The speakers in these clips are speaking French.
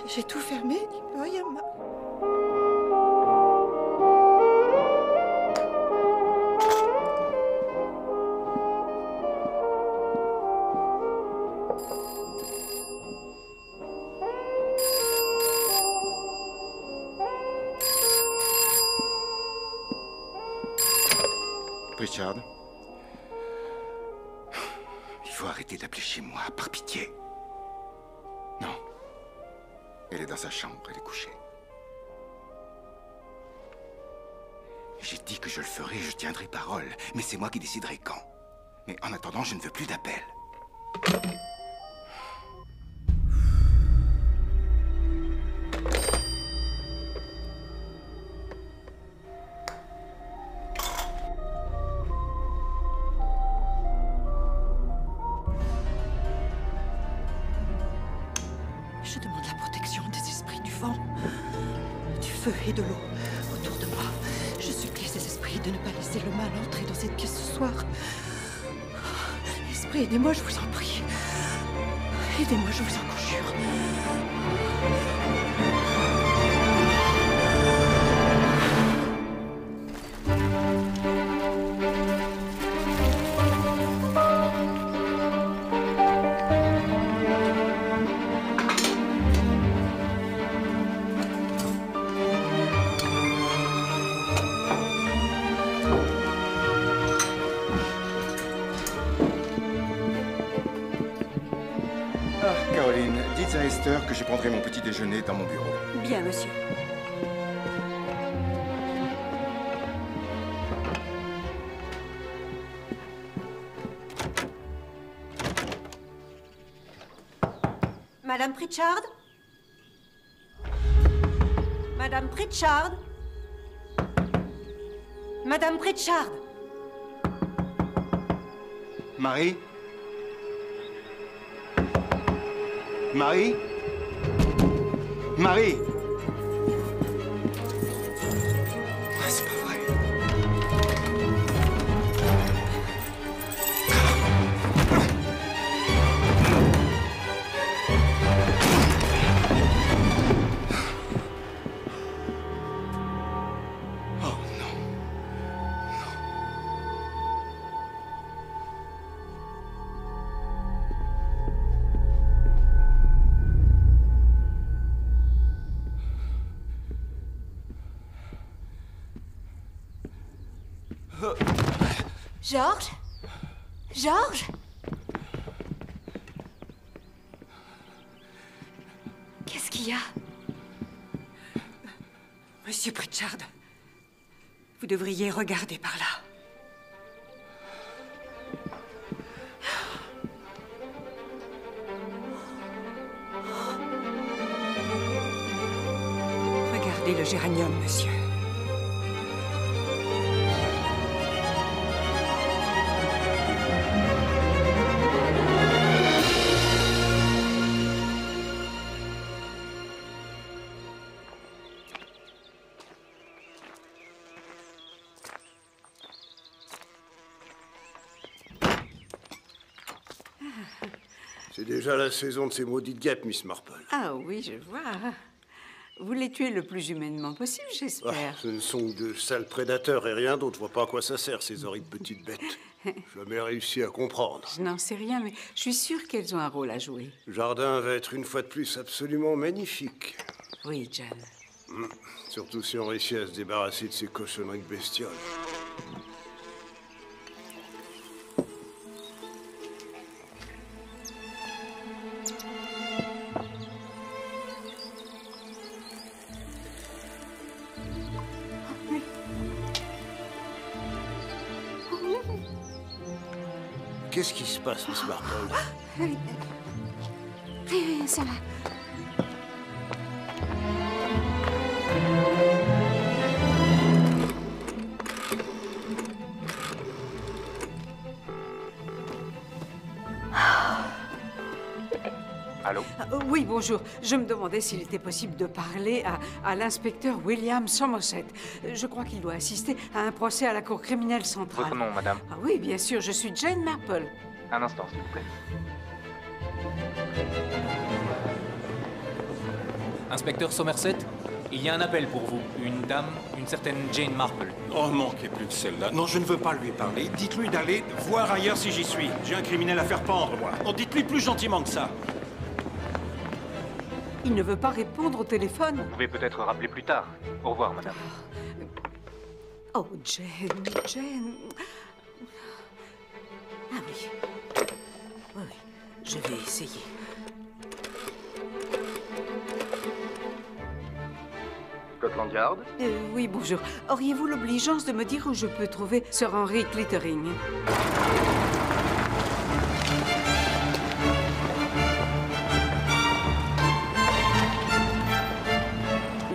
J'ai tout fermé, il peut rien m'a... Richard, il faut arrêter d'appeler chez moi, par pitié. Non. Elle est dans sa chambre, elle est couchée. J'ai dit que je le ferai, je tiendrai parole. Mais c'est moi qui déciderai quand. Mais en attendant, je ne veux plus d'appel. Je demande la protection des esprits du vent, du feu et de l'eau autour de moi. Je supplie ces esprits de ne pas laisser le mal entrer dans cette pièce ce soir. Esprits, aidez-moi, je vous en prie. Aidez-moi, je vous en conjure. Caroline, dites à Esther que je prendrai mon petit déjeuner dans mon bureau. Bien, monsieur. Madame Pritchard? Madame Pritchard? Madame Pritchard? Marie? Marie? Marie? Ah, c'est pas vrai. Oh non. Georges? Georges? Qu'est-ce qu'il y a? Monsieur Pritchard, vous devriez regarder par là. Regardez le géranium, monsieur. C'est déjà la saison de ces maudites guêpes, Miss Marple. Ah oui, je vois. Vous les tuez le plus humainement possible, j'espère. Ah, ce ne sont que de sales prédateurs et rien d'autre. Je vois pas à quoi ça sert, ces horribles petites bêtes. Jamais réussi à comprendre. Je n'en sais rien, mais je suis sûre qu'elles ont un rôle à jouer. Le jardin va être une fois de plus absolument magnifique. Oui, John. Surtout si on réussit à se débarrasser de ces cochonneries de bestioles. Qu'est-ce qui se passe, Miss Marple? Ça va. Allô? Oui, bonjour. Je me demandais s'il était possible de parler à l'inspecteur William Somerset. Je crois qu'il doit assister à un procès à la Cour criminelle centrale. Votre nom, madame? Ah oui, bien sûr, je suis Jane Marple. Un instant, s'il vous plaît. Inspecteur Somerset, il y a un appel pour vous. Une dame, une certaine Jane Marple. Oh, manquez plus de celle-là. Non, je ne veux pas lui parler. Dites-lui d'aller voir ailleurs si j'y suis. J'ai un criminel à faire pendre, moi. Oh, dites-lui plus gentiment que ça. Il ne veut pas répondre au téléphone. Vous pouvez peut-être rappeler plus tard. Au revoir, madame. Oh, Jane, Jane... Ah oui. Oui, oui, je vais essayer. Scotland Yard? Oui, bonjour. Auriez-vous l'obligeance de me dire où je peux trouver Sir Henry Clittering?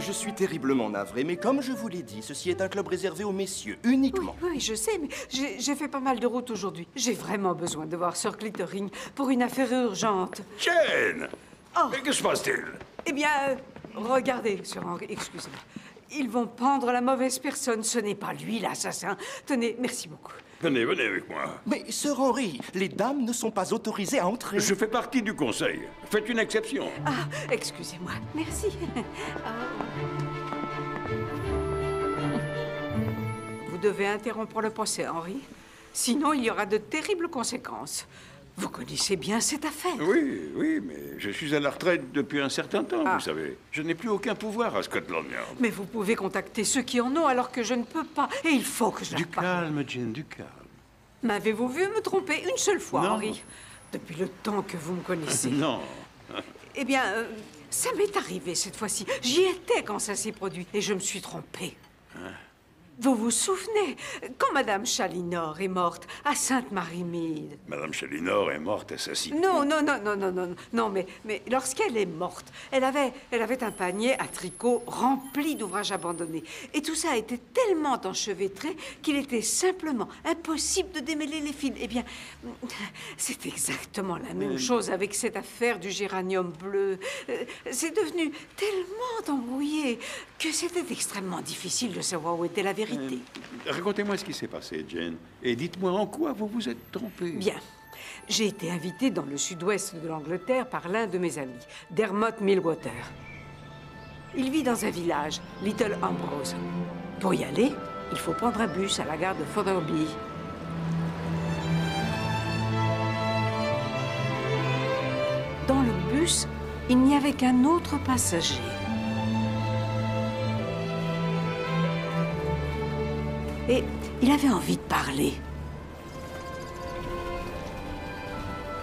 Je suis terriblement navré, mais comme je vous l'ai dit, ceci est un club réservé aux messieurs, uniquement. Oui, oui, je sais, mais j'ai fait pas mal de route aujourd'hui. J'ai vraiment besoin de voir Sir Clittering pour une affaire urgente. Jane! Oh. Mais que se passe-t-il? Eh bien, regardez, Sir Henry, excusez-moi. Ils vont pendre la mauvaise personne. Ce n'est pas lui l'assassin. Tenez, merci beaucoup. Venez, venez avec moi. Mais, Sir Henry, les dames ne sont pas autorisées à entrer. Je fais partie du conseil. Faites une exception. Ah, excusez-moi. Merci. Vous devez interrompre le procès, Henry. Sinon, il y aura de terribles conséquences. Vous connaissez bien cette affaire. Oui, oui, mais je suis à la retraite depuis un certain temps, vous savez. Je n'ai plus aucun pouvoir à Scotland Yard. Mais vous pouvez contacter ceux qui en ont alors que je ne peux pas. Et il faut que je leur Du parle. calme, Jane, du calme. M'avez-vous vu me tromper une seule fois, Non. Henry? Depuis le temps que vous me connaissez. Non. Eh bien, ça m'est arrivé cette fois-ci. J'y étais quand ça s'est produit et je me suis trompée. Vous vous souvenez, quand Madame Chalinor est morte à Sainte-Marie-Mide? Madame Chalinor est morte assassinée. Non, mais lorsqu'elle est morte, elle avait un panier à tricot rempli d'ouvrages abandonnés. Et tout ça était tellement enchevêtré qu'il était simplement impossible de démêler les fils. Eh bien, c'est exactement la même chose avec cette affaire du géranium bleu. C'est devenu tellement embrouillé que c'était extrêmement difficile de savoir où était la vérité. Racontez-moi ce qui s'est passé, Jane. Et dites-moi en quoi vous vous êtes trompée. Bien. J'ai été invitée dans le sud-ouest de l'Angleterre par l'un de mes amis, Dermot Millwater. Il vit dans un village, Little Ambrose. Pour y aller, il faut prendre un bus à la gare de Fotherby. Dans le bus, il n'y avait qu'un autre passager. Et il avait envie de parler.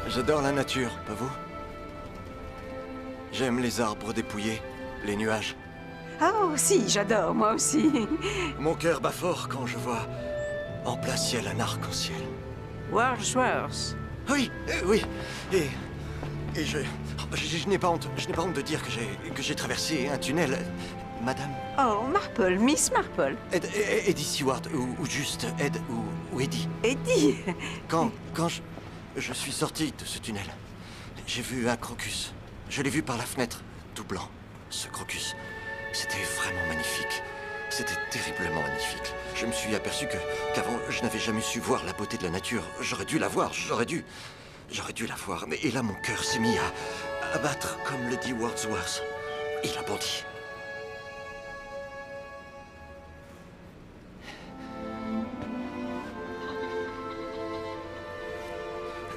J'adore la nature, pas vous? J'aime les arbres dépouillés, les nuages. Oh, si, j'adore, moi aussi. Mon cœur bat fort quand je vois en plein ciel un arc-en-ciel. Wordsworth. Oui, oui. Et je n'ai pas honte. Je n'ai pas honte de dire que j'ai traversé un tunnel. Madame? Oh, Marple, Miss Marple. Eddie Seward, ou juste Ed, ou Eddie. Eddie. Quand je suis sorti de ce tunnel, j'ai vu un crocus. Je l'ai vu par la fenêtre, tout blanc. Ce crocus, c'était vraiment magnifique. C'était terriblement magnifique. Je me suis aperçu qu'avant, je n'avais jamais su voir la beauté de la nature. J'aurais dû la voir, j'aurais dû la voir. Et là, mon cœur s'est mis à battre, comme le dit Wordsworth. Il a bondi.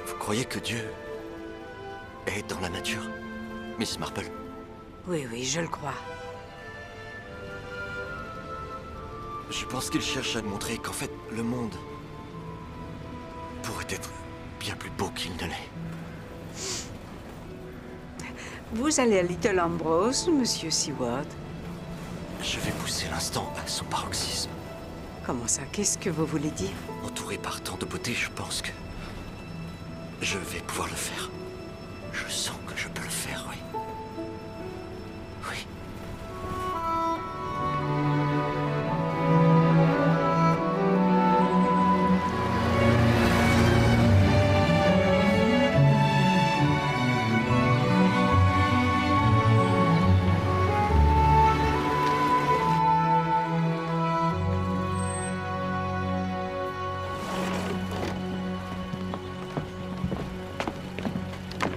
Vous croyez que Dieu est dans la nature, Miss Marple? Oui, oui, je le crois. Je pense qu'il cherche à montrer qu'en fait, le monde pourrait être bien plus beau qu'il ne l'est. Vous allez à Little Ambrose, Monsieur Seward. Je vais pousser l'instant à son paroxysme. Comment ça? Qu'est-ce que vous voulez dire? Entouré par tant de beauté, je pense que je vais pouvoir le faire. Je sens que je peux le faire, oui. Oui.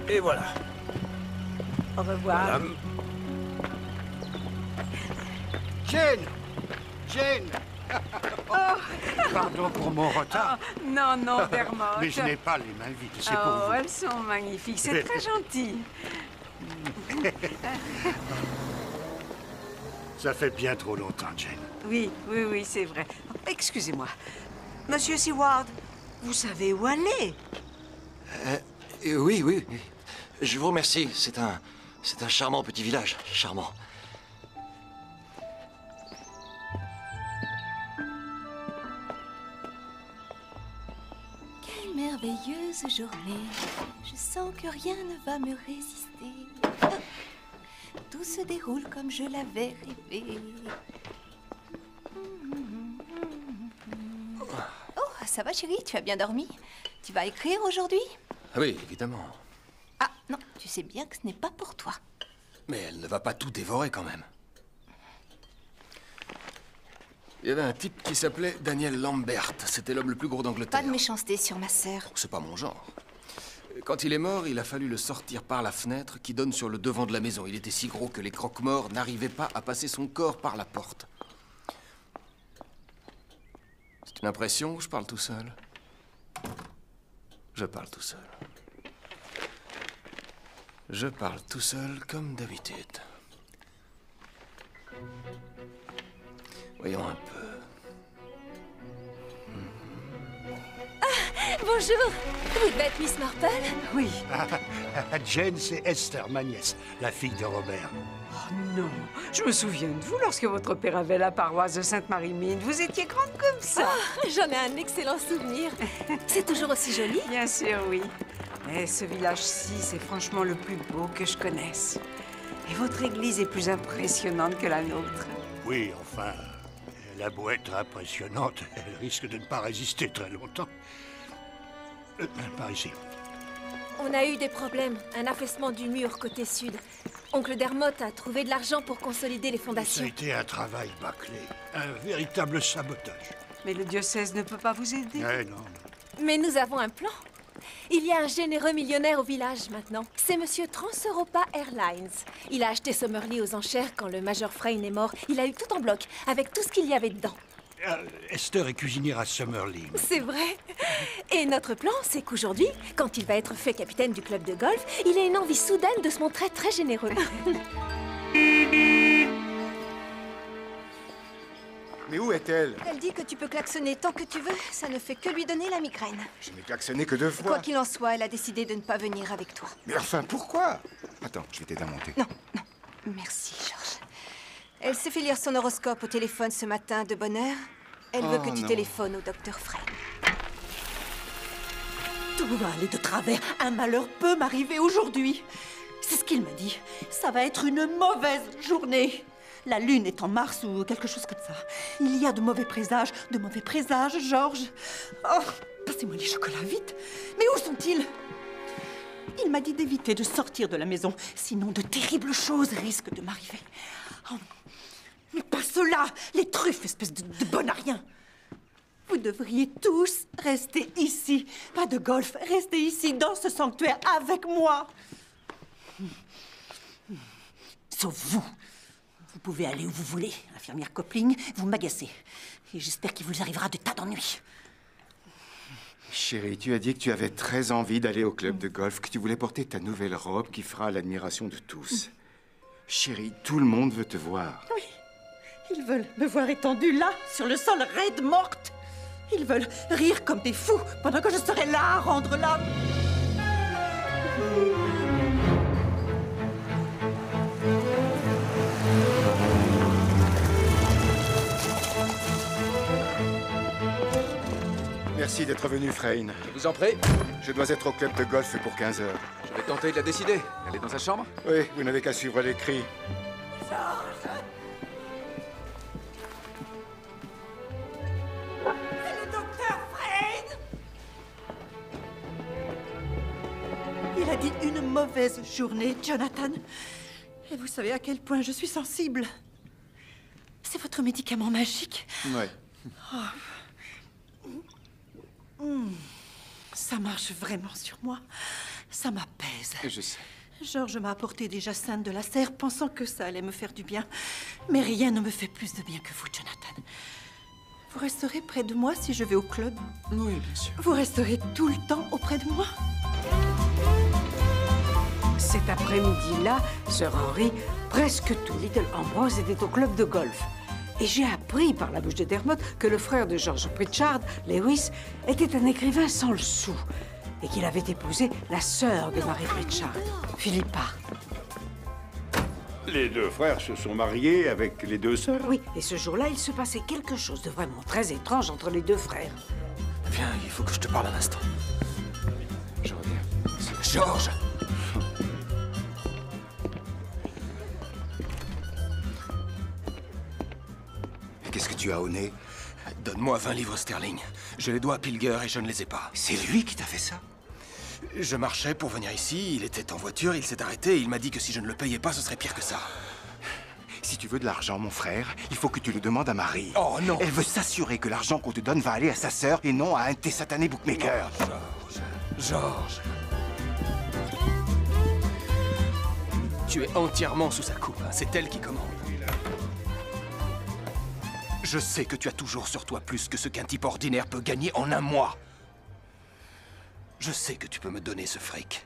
Et voilà. Au revoir. Madame. Jane! Jane! Pardon pour mon retard. Non, non, Dermot. Mais je n'ai pas les mains vides, c'est pour Oh, vous. elles sont magnifiques. C'est très gentil. Ça fait bien trop longtemps, Jane. Oui, oui, oui, c'est vrai. Excusez-moi. Monsieur Seward, vous savez où aller? Oui, oui. Je vous remercie. C'est un charmant petit village. Charmant. Quelle merveilleuse journée. Je sens que rien ne va me résister. Tout se déroule comme je l'avais rêvé. Oh, ça va chérie, tu as bien dormi? Tu vas écrire aujourd'hui? Oui, évidemment. Ah, non, tu sais bien que ce n'est pas pour toi. Mais elle ne va pas tout dévorer quand même. Il y avait un type qui s'appelait Daniel Lambert. C'était l'homme le plus gros d'Angleterre. Pas de méchanceté sur ma sœur. C'est pas mon genre. Quand il est mort, il a fallu le sortir par la fenêtre qui donne sur le devant de la maison. Il était si gros que les croque-morts n'arrivaient pas à passer son corps par la porte. C'est une impression ou je parle tout seul? Je parle tout seul. Je parle tout seul comme d'habitude. Voyons un peu. Bonjour, vous devez être Miss Marple? Oui. Jane, c'est Esther, ma nièce, la fille de Robert. Oh non, je me souviens de vous lorsque votre père avait la paroisse de Sainte-Marie-Mine. Vous étiez grande comme ça. Oh, j'en ai un excellent souvenir. C'est toujours aussi joli? Bien sûr, oui. Mais ce village-ci, c'est franchement le plus beau que je connaisse. Et votre église est plus impressionnante que la nôtre. Oui, enfin, la beau être impressionnante, elle risque de ne pas résister très longtemps. Par ici. On a eu des problèmes. Un affaissement du mur côté sud. Oncle Dermot a trouvé de l'argent pour consolider les Ça a fondations. été un travail bâclé, un véritable sabotage. Mais le diocèse ne peut pas vous aider. Eh non. Mais nous avons un plan. Il y a un généreux millionnaire au village maintenant. C'est Monsieur Trans-Europa Airlines. Il a acheté Summerlee aux enchères quand le Major Frayne est mort. Il a eu tout en bloc, avec tout ce qu'il y avait dedans. Esther est cuisinière à Summerlee. C'est vrai. Et notre plan, c'est qu'aujourd'hui, quand il va être fait capitaine du club de golf, il a une envie soudaine de se montrer très généreux. Mais où est-elle? Elle dit que tu peux klaxonner tant que tu veux. Ça ne fait que lui donner la migraine. Je n'ai klaxonné que 2 fois. Quoi qu'il en soit, elle a décidé de ne pas venir avec toi. Mais enfin, pourquoi? Attends, je vais t'aider à monter. Non, non. Merci, Georges. Elle s'est fait lire son horoscope au téléphone ce matin de bonne heure. Elle veut que tu téléphones au docteur Frayne. Tout va aller de travers. Un malheur peut m'arriver aujourd'hui. C'est ce qu'il m'a dit. Ça va être une mauvaise journée. La lune est en Mars ou quelque chose comme ça. Il y a de mauvais présages, Georges. Oh, passez-moi les chocolats, vite. Mais où sont-ils? Il m'a dit d'éviter de sortir de la maison, sinon de terribles choses risquent de m'arriver. Oh, mais pas cela, les truffes, espèce de bon à rien. Vous devriez tous rester ici. Pas de golf, restez ici, dans ce sanctuaire, avec moi. Sauf vous. Vous pouvez aller où vous voulez. Infirmière Copling, vous m'agacez. Et j'espère qu'il vous arrivera de tas d'ennuis. Chérie, tu as dit que tu avais très envie d'aller au club de golf, que tu voulais porter ta nouvelle robe qui fera l'admiration de tous. Chérie, tout le monde veut te voir. Oui, ils veulent me voir étendue là, sur le sol, raide, morte. Ils veulent rire comme des fous pendant que je serai là à rendre l'âme. Merci d'être venu, Frayne. Je vous en prie. Je dois être au club de golf pour 15 heures. Je vais tenter de la décider. Elle est dans sa chambre? Oui, vous n'avez qu'à suivre les cris. C'est le docteur Frayne! Il a dit une mauvaise journée, Jonathan. Et vous savez à quel point je suis sensible. C'est votre médicament magique. Ouais. Oh. Ça marche vraiment sur moi. Ça m'apaise. Je sais. Georges m'a apporté des jacinthes de la serre, pensant que ça allait me faire du bien. Mais rien ne me fait plus de bien que vous, Jonathan. Vous resterez près de moi si je vais au club? Oui, bien sûr. Vous resterez tout le temps auprès de moi? Cet après-midi-là, Sir Henry, presque tout Little Ambrose était au club de golf. Et j'ai appris par la bouche de Dermot que le frère de George Pritchard, Lewis, était un écrivain sans le sou. Et qu'il avait épousé la sœur de Marie Pritchard, Philippa. Les deux frères se sont mariés avec les deux sœurs? Oui, et ce jour-là, il se passait quelque chose de vraiment très étrange entre les deux frères. Viens, il faut que je te parle un instant. Je reviens. Georges! Qu'est-ce que tu as au nez? Donne-moi 20 livres sterling. Je les dois à Pilger et je ne les ai pas. C'est lui qui t'a fait ça? Je marchais pour venir ici, il était en voiture, il s'est arrêté et il m'a dit que si je ne le payais pas, ce serait pire que ça. Si tu veux de l'argent, mon frère, il faut que tu le demandes à Marie. Oh non! Elle veut s'assurer que l'argent qu'on te donne va aller à sa sœur et non à un de tes satanés bookmakers. Georges. Tu es entièrement sous sa coupe, hein. C'est elle qui commande. Je sais que tu as toujours sur toi plus que ce qu'un type ordinaire peut gagner en un mois. Je sais que tu peux me donner ce fric.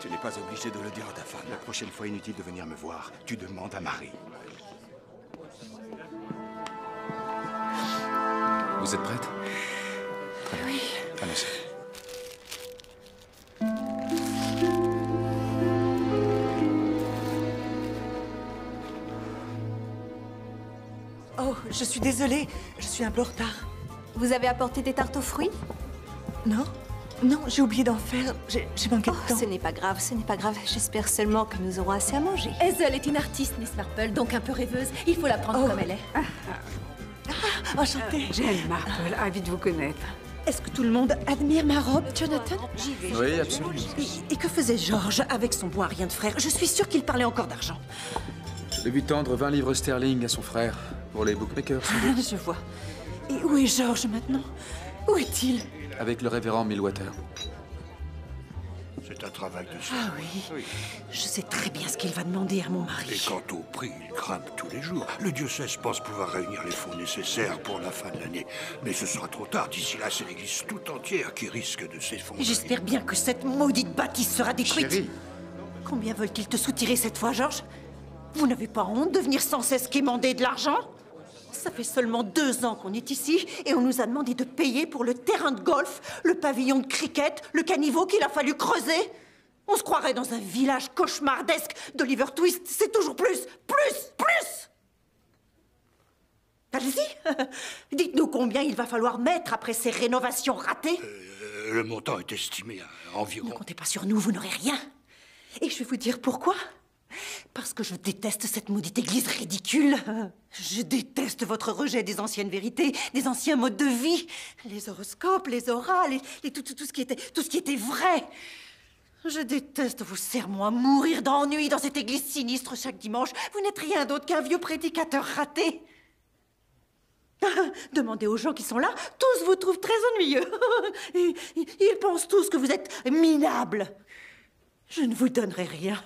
Tu n'es pas obligé de le dire à ta femme. La prochaine fois, inutile de venir me voir. Tu demandes à Marie. Vous êtes prête? Oui. Allons-y. Oh, je suis désolée. Je suis un peu en retard. Vous avez apporté des tartes aux fruits? Non? Non, j'ai oublié d'en faire. J'ai manqué de temps. Ce n'est pas grave, ce n'est pas grave. J'espère seulement que nous aurons assez à manger. Hazel est une artiste, Miss Marple, donc un peu rêveuse. Il faut la prendre comme elle est. Enchantée. Jane Marple, envie de vous connaître. Est-ce que tout le monde admire ma robe, Jonathan? J'y vais. Oui, absolument. Et que faisait Georges avec son bon à rien de frère? Je suis sûre qu'il parlait encore d'argent. Je l'ai vu tendre 20 livres sterling à son frère pour les bookmakers. sans doute. Je vois. Et où est Georges maintenant? Où est-il? Avec le révérend Millwater. C'est un travail de soin. Ah oui. Je sais très bien ce qu'il va demander à mon Et mari. quant au prix, il grimpe tous les jours. Le diocèse pense pouvoir réunir les fonds nécessaires pour la fin de l'année. Mais ce sera trop tard. D'ici là, c'est l'église tout entière qui risque de s'effondrer. J'espère bien que cette maudite bâtisse sera détruite. Chérie. Combien veulent-ils te soutirer cette fois, Georges? Vous n'avez pas honte de venir sans cesse quémander de l'argent? Ça fait seulement 2 ans qu'on est ici et on nous a demandé de payer pour le terrain de golf, le pavillon de cricket, le caniveau qu'il a fallu creuser. On se croirait dans un village cauchemardesque d'Oliver Twist. C'est toujours plus, plus, plus. Allez-y, dites-nous combien il va falloir mettre après ces rénovations ratées. Le montant est estimé à environ... Ne comptez pas sur nous, vous n'aurez rien. Et je vais vous dire pourquoi. Parce que je déteste cette maudite église ridicule. Je déteste votre rejet des anciennes vérités, des anciens modes de vie, les horoscopes, les auras, tout ce qui était vrai. Je déteste vos sermons à mourir d'ennui dans cette église sinistre chaque dimanche. Vous n'êtes rien d'autre qu'un vieux prédicateur raté. Demandez aux gens qui sont là, tous vous trouvent très ennuyeux. Ils pensent tous que vous êtes minables. Je ne vous donnerai rien.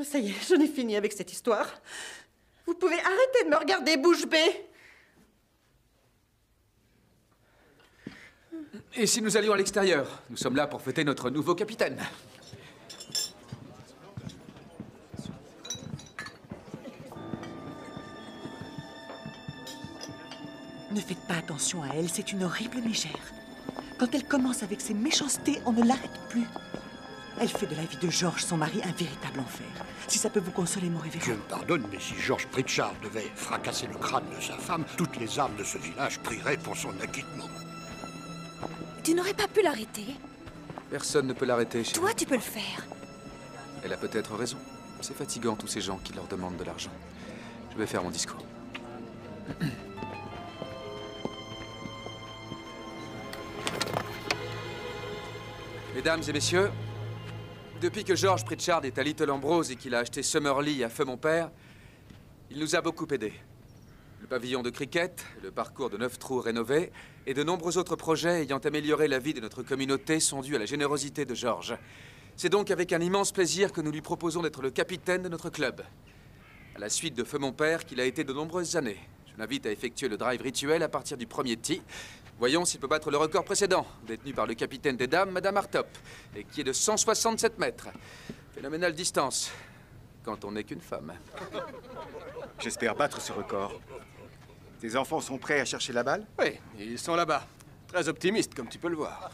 Ça y est, j'en ai fini avec cette histoire. Vous pouvez arrêter de me regarder bouche bée. Et si nous allions à l'extérieur? Nous sommes là pour fêter notre nouveau capitaine. Ne faites pas attention à elle, c'est une horrible mégère. Quand elle commence avec ses méchancetés, on ne l'arrête plus. Elle fait de la vie de Georges, son mari, un véritable enfer. Si ça peut vous consoler, mon révérend. Dieu me pardonne, mais si George Pritchard devait fracasser le crâne de sa femme, toutes les âmes de ce village prieraient pour son acquittement. Tu n'aurais pas pu l'arrêter? Personne ne peut l'arrêter, chérie. Toi, tu peux le faire. Elle a peut-être raison. C'est fatigant, tous ces gens qui leur demandent de l'argent. Je vais faire mon discours. Mesdames et messieurs, depuis que George Pritchard est à Little Ambrose et qu'il a acheté Summerlee à feu mon père, il nous a beaucoup aidés. Le pavillon de cricket, le parcours de 9 trous rénové et de nombreux autres projets ayant amélioré la vie de notre communauté sont dus à la générosité de George. C'est donc avec un immense plaisir que nous lui proposons d'être le capitaine de notre club. À la suite de feu mon père, qu'il a été de nombreuses années. Je l'invite à effectuer le drive rituel à partir du premier tee. Voyons s'il peut battre le record précédent, détenu par le capitaine des dames, Madame Hartop, et qui est de 167 mètres. Phénoménale distance, quand on n'est qu'une femme. J'espère battre ce record. Tes enfants sont prêts à chercher la balle? Oui, ils sont là-bas. Très optimistes, comme tu peux le voir.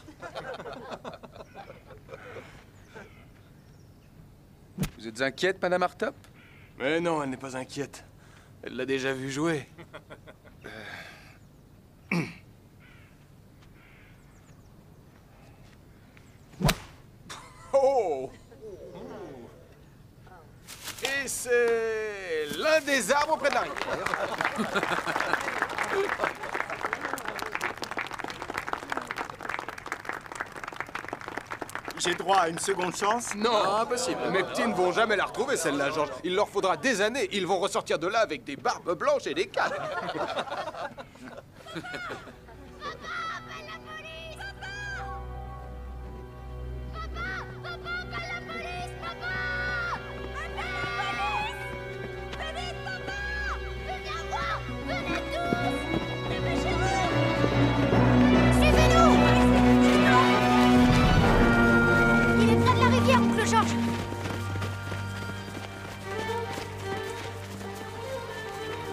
Vous êtes inquiète, Madame Hartop? Mais non, elle n'est pas inquiète. Elle l'a déjà vu jouer. Oh! Et c'est l'un des arbres près de la rivière. J'ai droit à une seconde chance? Non, impossible. Mes petits ne vont jamais la retrouver, celle-là, Georges. Il leur faudra des années. Ils vont ressortir de là avec des barbes blanches et des cannes.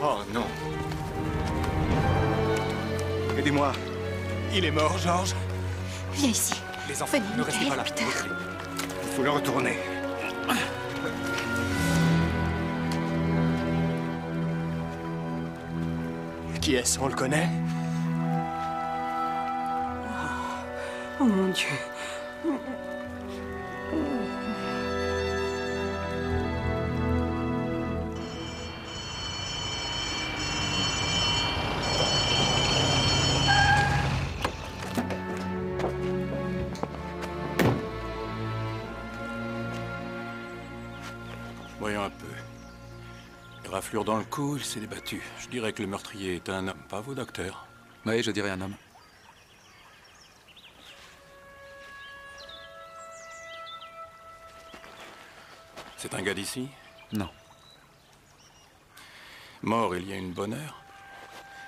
Oh non. Aidez-moi. Il est mort, Georges. Viens ici. Les enfants, ne restez pas là. Peter. Il faut le retourner. Qui est-ce? On le connaît? Oh mon Dieu. Voyons un peu. Raflure dans le cou, il s'est débattu. Je dirais que le meurtrier est un homme, pas vous, docteur? Oui, je dirais un homme. C'est un gars d'ici? Non. Mort il y a une bonne heure.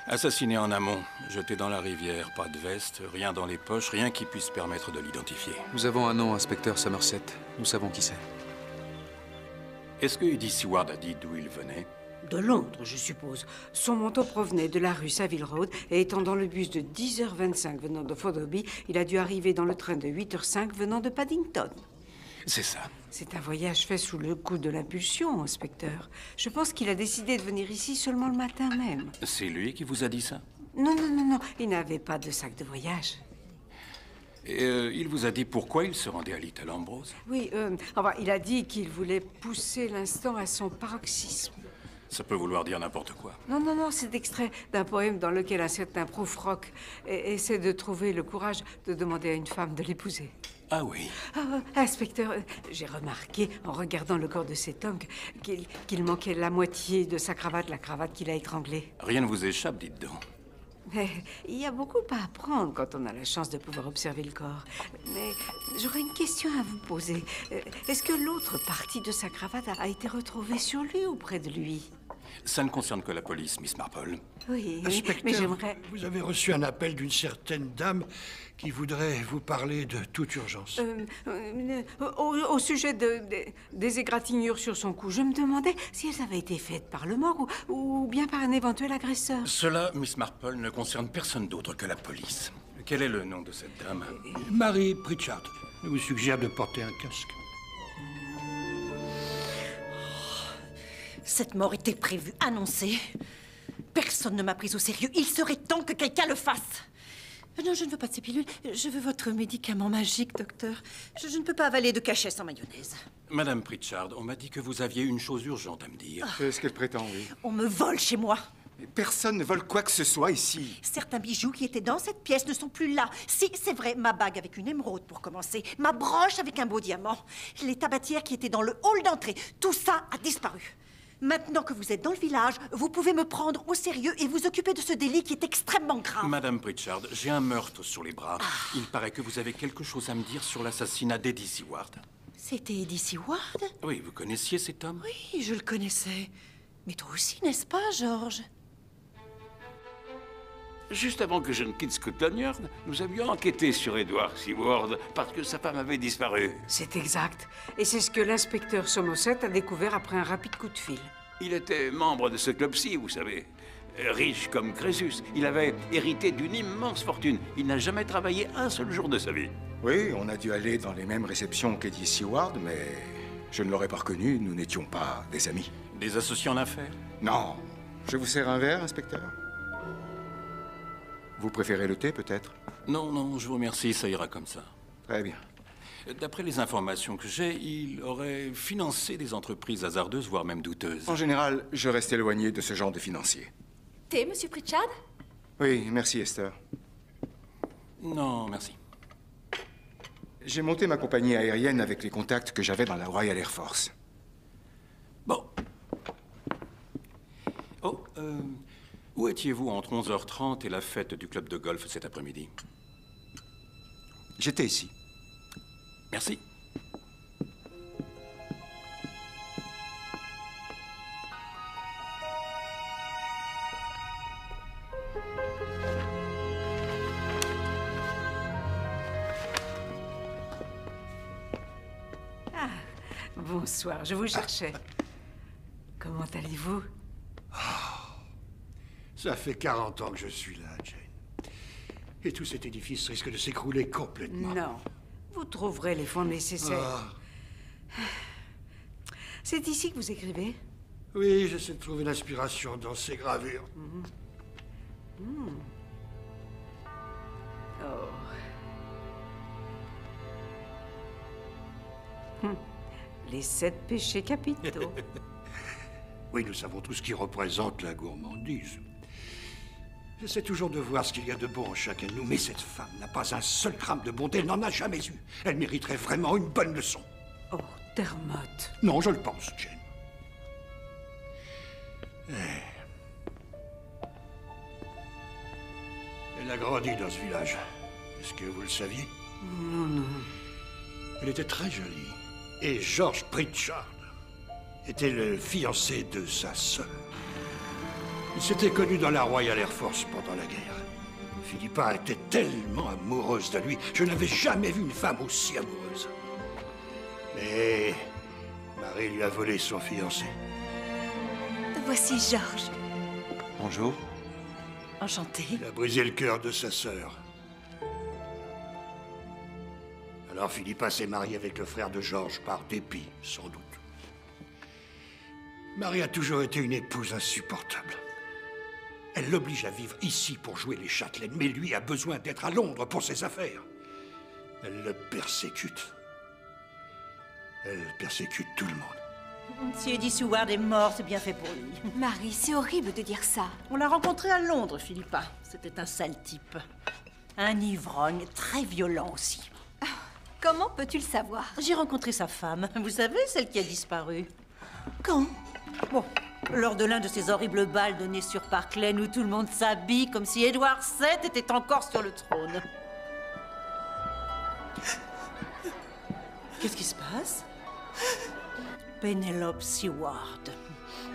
Assassiné en amont, jeté dans la rivière, pas de veste, rien dans les poches, rien qui puisse permettre de l'identifier. Nous avons un nom, inspecteur Somerset. Nous savons qui c'est. Est-ce que Eddie Seward a dit d'où il venait? De Londres, je suppose. Son manteau provenait de la rue Savile Road et étant dans le bus de 10h25 venant de Fotherby, il a dû arriver dans le train de 8h05 venant de Paddington. C'est ça. C'est un voyage fait sous le coup de l'impulsion, inspecteur. Je pense qu'il a décidé de venir ici seulement le matin même. C'est lui qui vous a dit ça? Non, non, non, non. Il n'avait pas de sac de voyage. Et il vous a dit pourquoi il se rendait à Little Ambrose? Oui, enfin, il a dit qu'il voulait pousser l'instant à son paroxysme. Ça peut vouloir dire n'importe quoi. Non, non, non, c'est extrait d'un poème dans lequel un certain Prufrock essaie de trouver le courage de demander à une femme de l'épouser. Ah oui. Inspecteur, j'ai remarqué, en regardant le corps de cet homme, qu'il manquait la moitié de sa cravate, la cravate qu'il a étranglée. Rien ne vous échappe, dites donc. Mais il y a beaucoup à apprendre quand on a la chance de pouvoir observer le corps. Mais j'aurais une question à vous poser. Est-ce que l'autre partie de sa cravate a été retrouvée sur lui ou près de lui? Ça ne concerne que la police, Miss Marple. Oui, Inspecteur, mais j'aimerais... vous avez reçu un appel d'une certaine dame qui voudrait vous parler de toute urgence. Au sujet des égratignures sur son cou, je me demandais si elles avaient été faites par le mort ou bien par un éventuel agresseur. Cela, Miss Marple, ne concerne personne d'autre que la police. Quel est le nom de cette dame? Mary Pritchard. Je vous suggère de porter un casque. Cette mort était prévue, annoncée. Personne ne m'a prise au sérieux. Il serait temps que quelqu'un le fasse. Non, je ne veux pas de ces pilules. Je veux votre médicament magique, docteur. Je ne peux pas avaler de cachet sans mayonnaise. Madame Pritchard, on m'a dit que vous aviez une chose urgente à me dire. C'est ce qu'elle prétend, oui. On me vole chez moi. Personne ne vole quoi que ce soit ici. Certains bijoux qui étaient dans cette pièce ne sont plus là. Si, c'est vrai, ma bague avec une émeraude pour commencer, ma broche avec un beau diamant, les tabatières qui étaient dans le hall d'entrée, tout ça a disparu. Maintenant que vous êtes dans le village, vous pouvez me prendre au sérieux et vous occuper de ce délit qui est extrêmement grave. Madame Pritchard, j'ai un meurtre sur les bras. Il paraît que vous avez quelque chose à me dire sur l'assassinat d'Eddie Seward. C'était Eddie Seward? Oui, vous connaissiez cet homme? Oui, je le connaissais. Mais toi aussi, n'est-ce pas, George? Juste avant que je ne quitte Scotland Yard, nous avions enquêté sur Edward Seward parce que sa femme avait disparu. C'est exact. Et c'est ce que l'inspecteur Somerset a découvert après un rapide coup de fil. Il était membre de ce club-ci, vous savez. Riche comme Crésus, il avait hérité d'une immense fortune. Il n'a jamais travaillé un seul jour de sa vie. Oui, on a dû aller dans les mêmes réceptions qu'Eddie Seward, mais je ne l'aurais pas reconnu, nous n'étions pas des amis. Des associés en affaires? Non. Je vous sers un verre, inspecteur? Vous préférez le thé, peut-être? Non, non, je vous remercie, ça ira comme ça. Très bien. D'après les informations que j'ai, il aurait financé des entreprises hasardeuses, voire même douteuses. En général, je reste éloigné de ce genre de financier. Thé, Monsieur Pritchard? Oui, merci, Esther. Non, merci. J'ai monté ma compagnie aérienne avec les contacts que j'avais dans la Royal Air Force. Bon. Oh, où étiez-vous entre 11h30 et la fête du club de golf cet après-midi? J'étais ici. Merci. Ah, bonsoir, je vous cherchais. Comment allez-vous? Ça fait 40 ans que je suis là, Jane. Et tout cet édifice risque de s'écrouler complètement. Non. Vous trouverez les fonds nécessaires. C'est ici que vous écrivez? Oui, j'essaie de trouver l'inspiration dans ces gravures. Oh. Les 7 péchés capitaux. Oui, nous savons tout ce qui représente la gourmandise. J'essaie toujours de voir ce qu'il y a de bon en chacun de nous, mais cette femme n'a pas un seul gramme de bonté, elle n'en a jamais eu. Elle mériterait vraiment une bonne leçon. Oh, Dermot. Non, je le pense, Jane. Elle a grandi dans ce village. Est-ce que vous le saviez? Non, non. Elle était très jolie. Et George Pritchard était le fiancé de sa sœur. Ils s'étaient connus dans la Royal Air Force pendant la guerre. Philippa était tellement amoureuse de lui. Je n'avais jamais vu une femme aussi amoureuse. Mais Marie lui a volé son fiancé. Voici George. Bonjour. Enchantée. Il a brisé le cœur de sa sœur. Alors Philippa s'est mariée avec le frère de George par dépit, sans doute. Marie a toujours été une épouse insupportable. Elle l'oblige à vivre ici pour jouer les châtelaines, mais lui a besoin d'être à Londres pour ses affaires. Elle le persécute. Elle persécute tout le monde. Si Eddie Seward est mort, c'est bien fait pour lui. Marie, c'est horrible de dire ça. On l'a rencontré à Londres, Philippa. C'était un sale type. Un ivrogne, très violent aussi. Comment peux-tu le savoir? J'ai rencontré sa femme, vous savez, celle qui a disparu. Quand? Bon, lors de l'un de ces horribles bals donnés sur Park Lane où tout le monde s'habille comme si Édouard VII était encore sur le trône. Qu'est-ce qui se passe? Penelope Seward.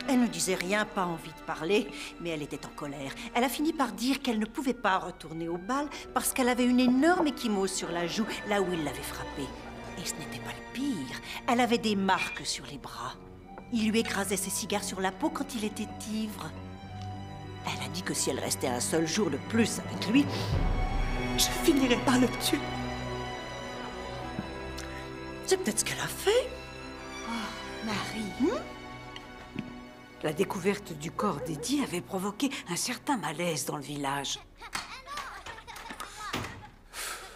Elle ne disait rien, pas envie de parler, mais elle était en colère. Elle a fini par dire qu'elle ne pouvait pas retourner au bal parce qu'elle avait une énorme ecchymose sur la joue, là où il l'avait frappée. Et ce n'était pas le pire. Elle avait des marques sur les bras. Il lui écrasait ses cigares sur la peau quand il était ivre. Elle a dit que si elle restait un seul jour de plus avec lui, je finirais par le tuer. C'est peut-être ce qu'elle a fait. Oh, Marie. La découverte du corps d'Eddie avait provoqué un certain malaise dans le village.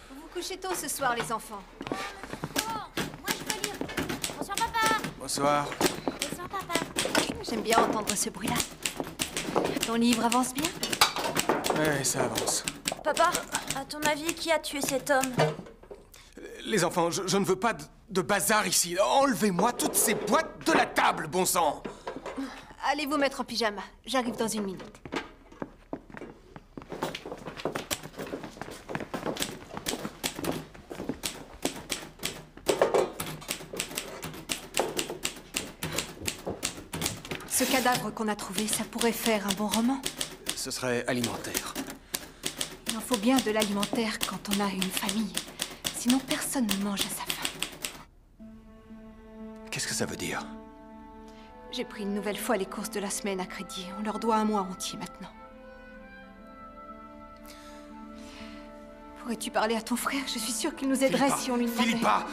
Vous vous couchez tôt ce soir, les enfants. Moi, je peux lire. Bonsoir, papa. Bonsoir. Bonsoir, papa. J'aime bien entendre ce bruit-là. Ton livre avance bien? Ouais, ça avance. Papa, à ton avis, qui a tué cet homme? Les enfants, je ne veux pas de bazar ici. Enlevez-moi toutes ces boîtes de la table, bon sang! Allez vous mettre en pyjama. J'arrive dans 1 minute. Ce cadavre qu'on a trouvé, ça pourrait faire un bon roman. Ce serait alimentaire. Il en faut bien de l'alimentaire quand on a une famille. Sinon, personne ne mange à sa faim. Qu'est-ce que ça veut dire? J'ai pris une nouvelle fois les courses de la semaine à crédit. On leur doit un mois entier maintenant. Pourrais-tu parler à ton frère? Je suis sûre qu'il nous aiderait si on lui demandait. Philippa!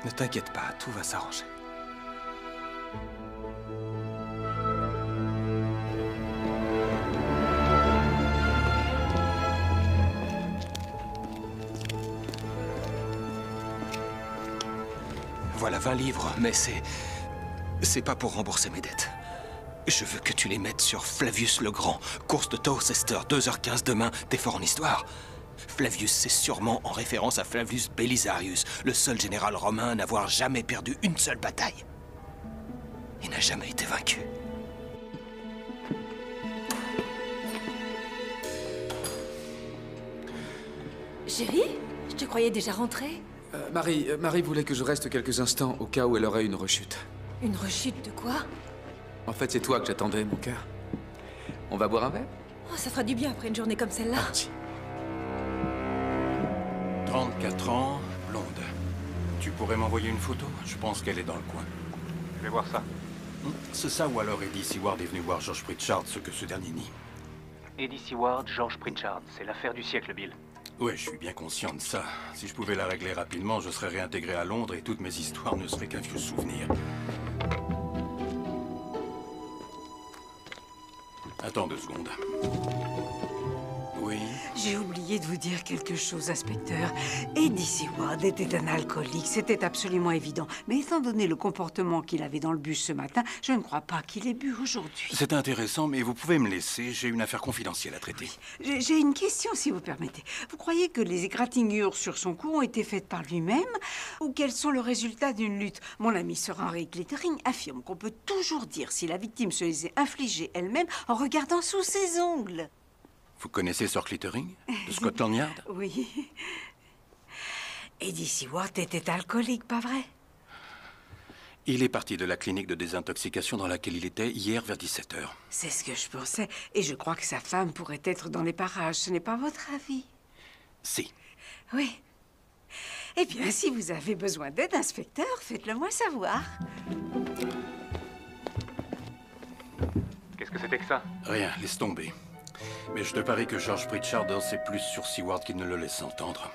Ne t'inquiète pas, tout va s'arranger. Voilà 20 livres, mais c'est pas pour rembourser mes dettes. Je veux que tu les mettes sur Flavius le Grand. Course de Towcester, 2h15 demain, t'es fort en histoire. Flavius, c'est sûrement en référence à Flavius Belisarius, le seul général romain à n'avoir jamais perdu une seule bataille. Il n'a jamais été vaincu. Chérie, je te croyais déjà rentrée. Marie voulait que je reste quelques instants au cas où elle aurait une rechute. Une rechute de quoi? En fait, c'est toi que j'attendais, mon cœur. On va boire un verre? Oh, ça fera du bien après une journée comme celle-là. 34 ans, blonde. Tu pourrais m'envoyer une photo? Je pense qu'elle est dans le coin. Je vais voir ça. C'est ça ou alors Eddie Seward est venu voir George Pritchard, ce que ce dernier nie? Eddie Seward, George Pritchard. C'est l'affaire du siècle, Bill. Ouais, je suis bien conscient de ça. Si je pouvais la régler rapidement, je serais réintégré à Londres et toutes mes histoires ne seraient qu'un vieux souvenir. Attends 2 secondes. Oui? J'ai oublié de vous dire quelque chose, inspecteur. Eddie Seward était un alcoolique, c'était absolument évident. Mais étant donné le comportement qu'il avait dans le bus ce matin, je ne crois pas qu'il ait bu aujourd'hui. C'est intéressant, mais vous pouvez me laisser. J'ai une affaire confidentielle à traiter. J'ai une question, si vous permettez. Vous croyez que les égratignures sur son cou ont été faites par lui-même ou qu'elles sont le résultat d'une lutte? Mon ami Sir Henry Clittering affirme qu'on peut toujours dire si la victime se les a infligées elle-même en regardant sous ses ongles. Vous connaissez Sir Clittering, de Scotland Yard? Oui. Eddie Seward était alcoolique, pas vrai? Il est parti de la clinique de désintoxication dans laquelle il était hier vers 17h. C'est ce que je pensais. Et je crois que sa femme pourrait être dans les parages. Ce n'est pas votre avis? Si. Oui. Eh bien, si vous avez besoin d'aide, inspecteur, faites-le moi savoir. Qu'est-ce que c'était que ça? Rien, laisse tomber. Mais je te parie que George Pritchard en sait plus sur Seward qu'il ne le laisse entendre.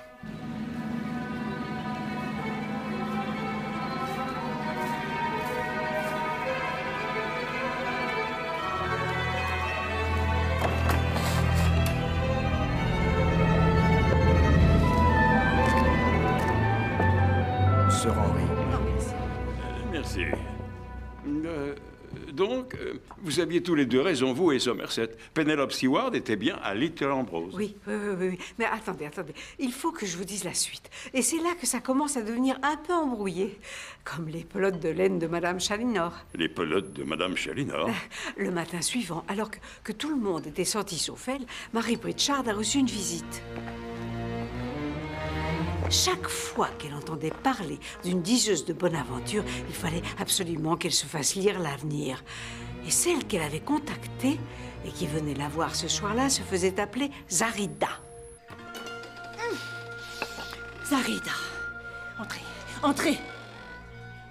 Sir Henry. Merci. Donc, vous aviez tous les deux raison, vous et Somerset. Penelope Seward était bien à Little Ambrose. Oui. Mais attendez. Il faut que je vous dise la suite. Et c'est là que ça commence à devenir un peu embrouillé. Comme les pelotes de laine de Madame Chalinor. Les pelotes de Madame Chalinor. Le matin suivant, alors que tout le monde était sorti sauf elle, Marie Pritchard a reçu une visite. Chaque fois qu'elle entendait parler d'une diseuse de bonne aventure, il fallait absolument qu'elle se fasse lire l'avenir. Et celle qu'elle avait contactée et qui venait la voir ce soir-là se faisait appeler Zarida. Zarida, entrez.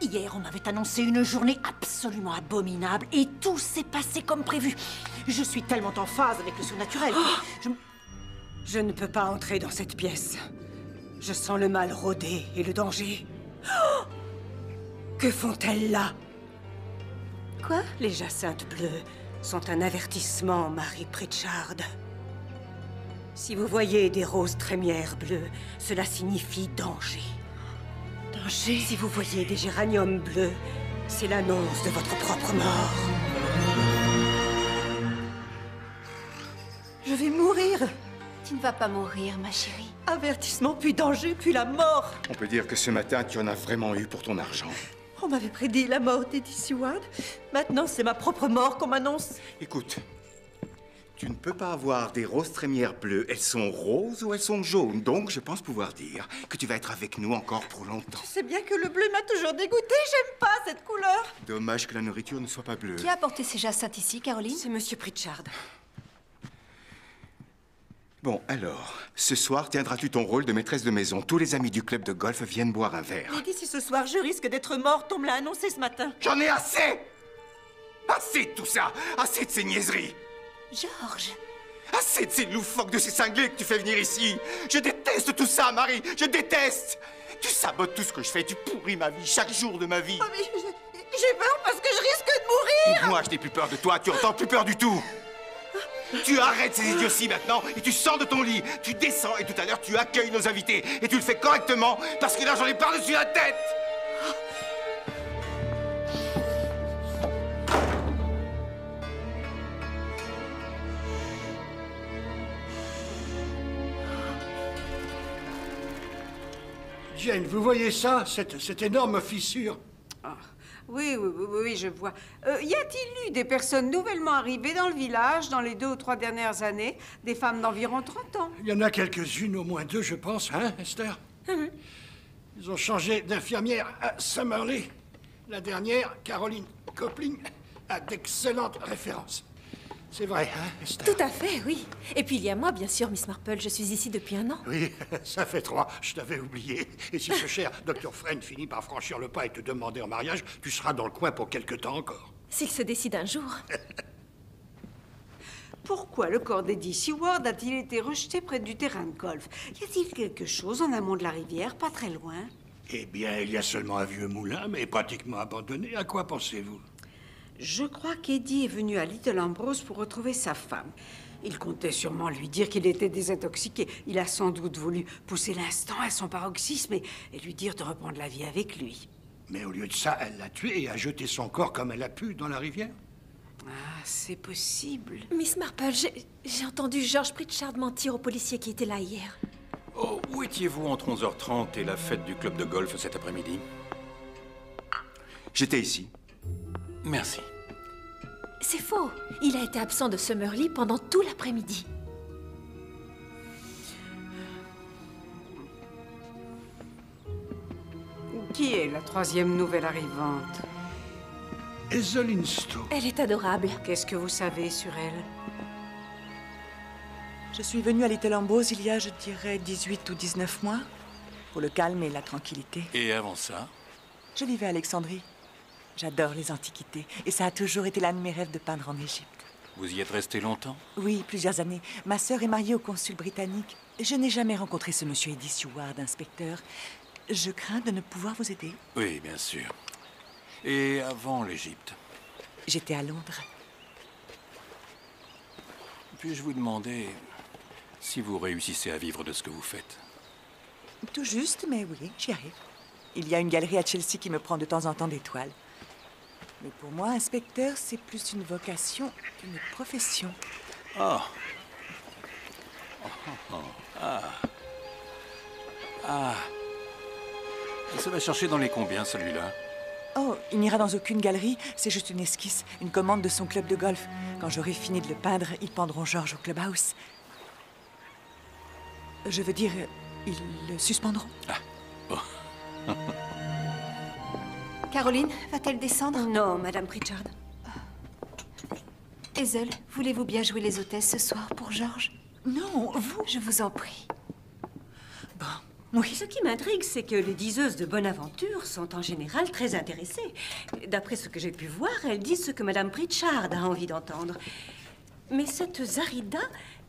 Hier, on m'avait annoncé une journée absolument abominable et tout s'est passé comme prévu. Je suis tellement en phase avec le surnaturel que Je ne peux pas entrer dans cette pièce. Je sens le mal rôder et le danger. Oh! Que font-elles là? Quoi? Les jacinthes bleues sont un avertissement, Marie Pritchard. Si vous voyez des roses trémières bleues, cela signifie danger. Danger? Si vous voyez des géraniums bleus, c'est l'annonce de votre propre mort. Je vais mourir. Tu ne vas pas mourir, ma chérie. Avertissement, puis danger, puis la mort. On peut dire que ce matin, tu en as vraiment eu pour ton argent. On m'avait prédit la mort d'Eddie Seward. Maintenant, c'est ma propre mort qu'on m'annonce. Écoute, tu ne peux pas avoir des roses trémières bleues. Elles sont roses ou elles sont jaunes. Donc, je pense pouvoir dire que tu vas être avec nous encore pour longtemps. Tu sais bien que le bleu m'a toujours dégoûté. J'aime pas cette couleur. Dommage que la nourriture ne soit pas bleue. Qui a apporté ces jacinthes ici, Caroline? C'est Monsieur Pritchard. Bon, alors, ce soir, tiendras-tu ton rôle de maîtresse de maison? Tous les amis du club de golf viennent boire un verre. Lady, si ce soir je risque d'être morte, on me l'a annoncé ce matin. J'en ai assez! Assez de tout ça! Assez de ces niaiseries! Georges! Assez de ces loufoques, de ces cinglés que tu fais venir ici! Je déteste tout ça, Marie! Je déteste! Tu sabotes tout ce que je fais, tu pourris ma vie, chaque jour de ma vie! Oh, mais j'ai peur parce que je risque de mourir! Moi, je n'ai plus peur de toi, tu entends? Plus peur du tout! Tu arrêtes ces idioties maintenant et tu sors de ton lit. Tu descends et tout à l'heure tu accueilles nos invités. Et tu le fais correctement parce que là j'en ai par-dessus la tête. Jane, vous voyez ça, cette énorme fissure? Oui, je vois. Y a-t-il eu des personnes nouvellement arrivées dans le village dans les 2 ou 3 dernières années? Des femmes d'environ 30 ans? Il y en a quelques-unes, au moins 2, je pense, hein, Esther? Ils ont changé d'infirmière à Summerlee. La dernière, Caroline Copling, a d'excellentes références. C'est vrai, hein, Esther? Tout à fait, oui. Et puis il y a moi, bien sûr, Miss Marple. Je suis ici depuis 1 an. Oui, ça fait 3. Je t'avais oublié. Et si ce cher Dr. Friend finit par franchir le pas et te demander en mariage, tu seras dans le coin pour quelque temps encore. S'il se décide un jour. Pourquoi le corps d'Eddie Seward a-t-il été rejeté près du terrain de golf? Y a-t-il quelque chose en amont de la rivière, pas très loin? Eh bien, il y a seulement un vieux moulin, mais pratiquement abandonné. À quoi pensez-vous? Je crois qu'Eddie est venu à Little Ambrose pour retrouver sa femme. Il comptait sûrement lui dire qu'il était désintoxiqué. Il a sans doute voulu pousser l'instant à son paroxysme et lui dire de reprendre la vie avec lui. Mais au lieu de ça, elle l'a tué et a jeté son corps comme elle a pu dans la rivière? Ah, c'est possible. Miss Marple, j'ai entendu George Pritchard mentir au policier qui était là hier. Oh, où étiez-vous entre 11h30 et la fête du club de golf cet après-midi? J'étais ici. Merci. C'est faux. Il a été absent de Summerlee pendant tout l'après-midi. Qui est la 3e nouvelle arrivante? Ezeline Stowe. Elle est adorable. Qu'est-ce que vous savez sur elle? Je suis venue à Little Ambrose il y a, je dirais, 18 ou 19 mois, pour le calme et la tranquillité. Et avant ça? Je vivais à Alexandrie. J'adore les antiquités, et ça a toujours été l'un de mes rêves de peindre en Égypte. Vous y êtes resté longtemps? Oui, plusieurs années. Ma sœur est mariée au consul britannique. Je n'ai jamais rencontré ce monsieur Eddie Seward, inspecteur. Je crains de ne pouvoir vous aider. Oui, bien sûr. Et avant l'Égypte? J'étais à Londres. Puis-je vous demander si vous réussissez à vivre de ce que vous faites? Tout juste, mais oui, j'y arrive. Il y a une galerie à Chelsea qui me prend de temps en temps des toiles. Mais pour moi, inspecteur, c'est plus une vocation qu'une profession. Ah. Ça va chercher dans les combien, celui-là? Oh, il n'ira dans aucune galerie. C'est juste une esquisse, une commande de son club de golf. Quand j'aurai fini de le peindre, ils pendront Georges au clubhouse. Je veux dire, ils le suspendront. Ah, bon. Caroline, va-t-elle descendre? Non, Madame Pritchard. Hazel, voulez-vous bien jouer les hôtesses ce soir pour Georges? Non, vous... Je vous en prie. Bon, oui. Ce qui m'intrigue, c'est que les diseuses de bonne aventure sont en général très intéressées. D'après ce que j'ai pu voir, elles disent ce que Madame Pritchard a envie d'entendre. Mais cette Zarida,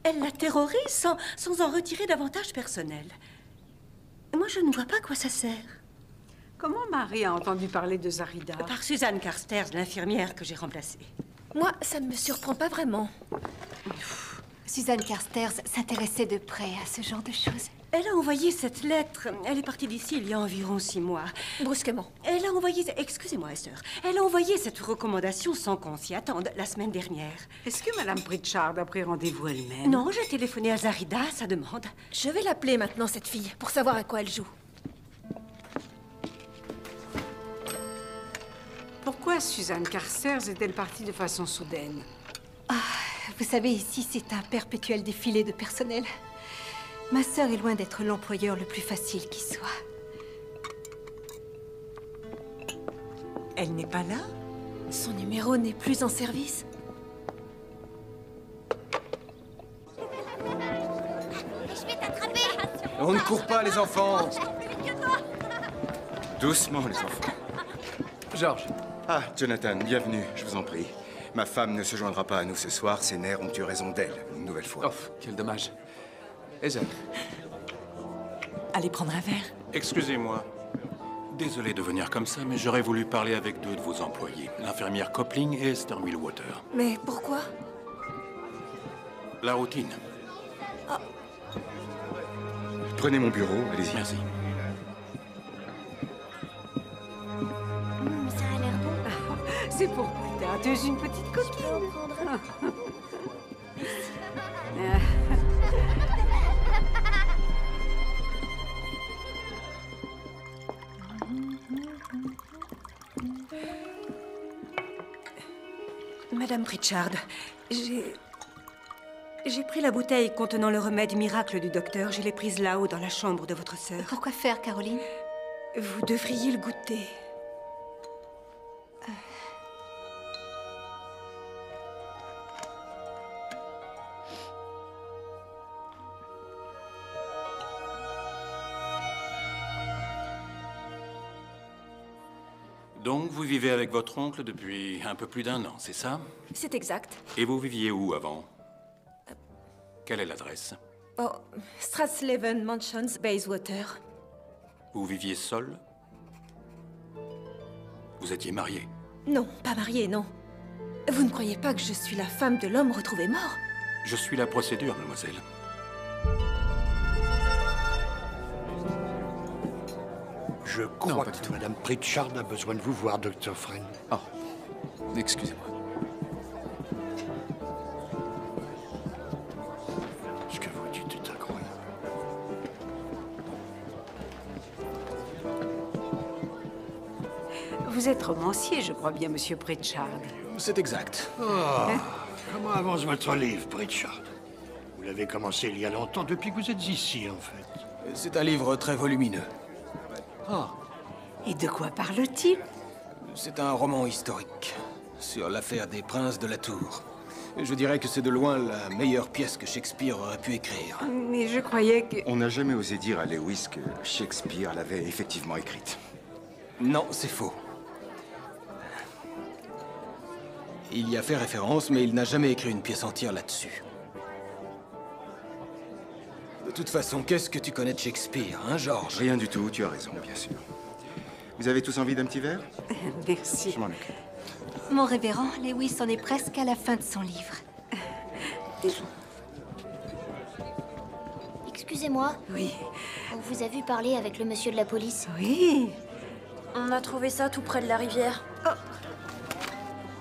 elle la terrorise sans en retirer d'avantage personnel. Moi, je ne vois pas à quoi ça sert. Comment Marie a entendu parler de Zarida? Par Suzanne Carstairs, l'infirmière que j'ai remplacée. Moi, ça ne me surprend pas vraiment. Suzanne Carstairs s'intéressait de près à ce genre de choses. Elle a envoyé cette lettre. Elle est partie d'ici il y a environ 6 mois. Brusquement. Elle a envoyé... Excusez-moi, Esther. Elle a envoyé cette recommandation sans qu'on s'y attende, la semaine dernière. Est-ce que Madame Pritchard a pris rendez-vous elle-même? Non, j'ai téléphoné à Zarida à sa demande. Je vais l'appeler maintenant, cette fille, pour savoir à quoi elle joue. Pourquoi Suzanne Carstairs est-elle partie de façon soudaine? Vous savez, ici, c'est un perpétuel défilé de personnel. Ma sœur est loin d'être l'employeur le plus facile qui soit. Elle n'est pas là? Son numéro n'est plus en service. Je vais t'attraper. On ne court pas, les enfants. Doucement, les enfants. Georges. Ah, Jonathan, bienvenue, je vous en prie. Ma femme ne se joindra pas à nous ce soir, ses nerfs ont eu raison d'elle, une nouvelle fois. Oh, quel dommage. Hazel. Allez prendre un verre. Excusez-moi. Désolé de venir comme ça, mais j'aurais voulu parler avec 2 de vos employés, l'infirmière Copling et Esther Millwater. Mais pourquoi? La routine. Prenez mon bureau, allez-y. Merci. Ça a l'air bon. C'est pour plus tard. Tu es une petite coquine. Madame Pritchard, j'ai pris la bouteille contenant le remède miracle du docteur. Je l'ai prise là-haut dans la chambre de votre sœur. Pourquoi faire, Caroline? Vous devriez le goûter. Donc, vous vivez avec votre oncle depuis un peu plus d'1 an, c'est ça? C'est exact. Et vous viviez où avant? Quelle est l'adresse? Oh, Stratslaven Mansions, Bayswater. Vous viviez seul? Vous étiez marié? Non, pas mariée, non. Vous ne croyez pas que je suis la femme de l'homme retrouvé mort? Je suis la procédure, mademoiselle. Je crois que Madame Pritchard a besoin de vous voir, Dr. Friend. Oh, excusez-moi. Ce que vous dites est incroyable. Vous êtes romancier, je crois bien, Monsieur Pritchard. C'est exact. Oh, comment avance votre livre, Pritchard? Vous l'avez commencé il y a longtemps, depuis que vous êtes ici, en fait. C'est un livre très volumineux. Oh. Et de quoi parle-t-il? C'est un roman historique sur l'affaire des princes de la Tour. Je dirais que c'est de loin la meilleure pièce que Shakespeare aurait pu écrire. Mais je croyais que... On n'a jamais osé dire à Lewis que Shakespeare l'avait effectivement écrite. Non, c'est faux. Il y a fait référence, mais il n'a jamais écrit une pièce entière là-dessus. De toute façon, qu'est-ce que tu connais de Shakespeare, hein, Georges? Rien du tout, tu as raison, bien sûr. Vous avez tous envie d'un petit verre? Merci. Je m'en occupe. Mon révérend, Lewis en est presque à la fin de son livre. Excusez-moi. Oui. On vous a vu parler avec le monsieur de la police. Oui. On a trouvé ça tout près de la rivière.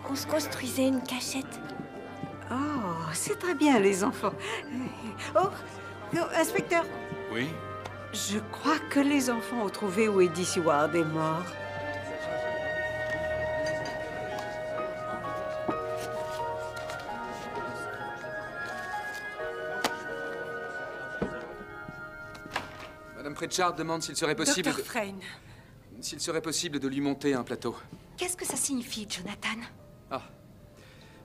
On se construisait une cachette. Oh, c'est très bien, les enfants. Oh, inspecteur. Oui? Je crois que les enfants ont trouvé où Eddie Seward est mort. Madame Pritchard demande s'il serait possible Dr. Frayne. S'il serait possible de lui monter un plateau. Qu'est-ce que ça signifie, Jonathan? Ah,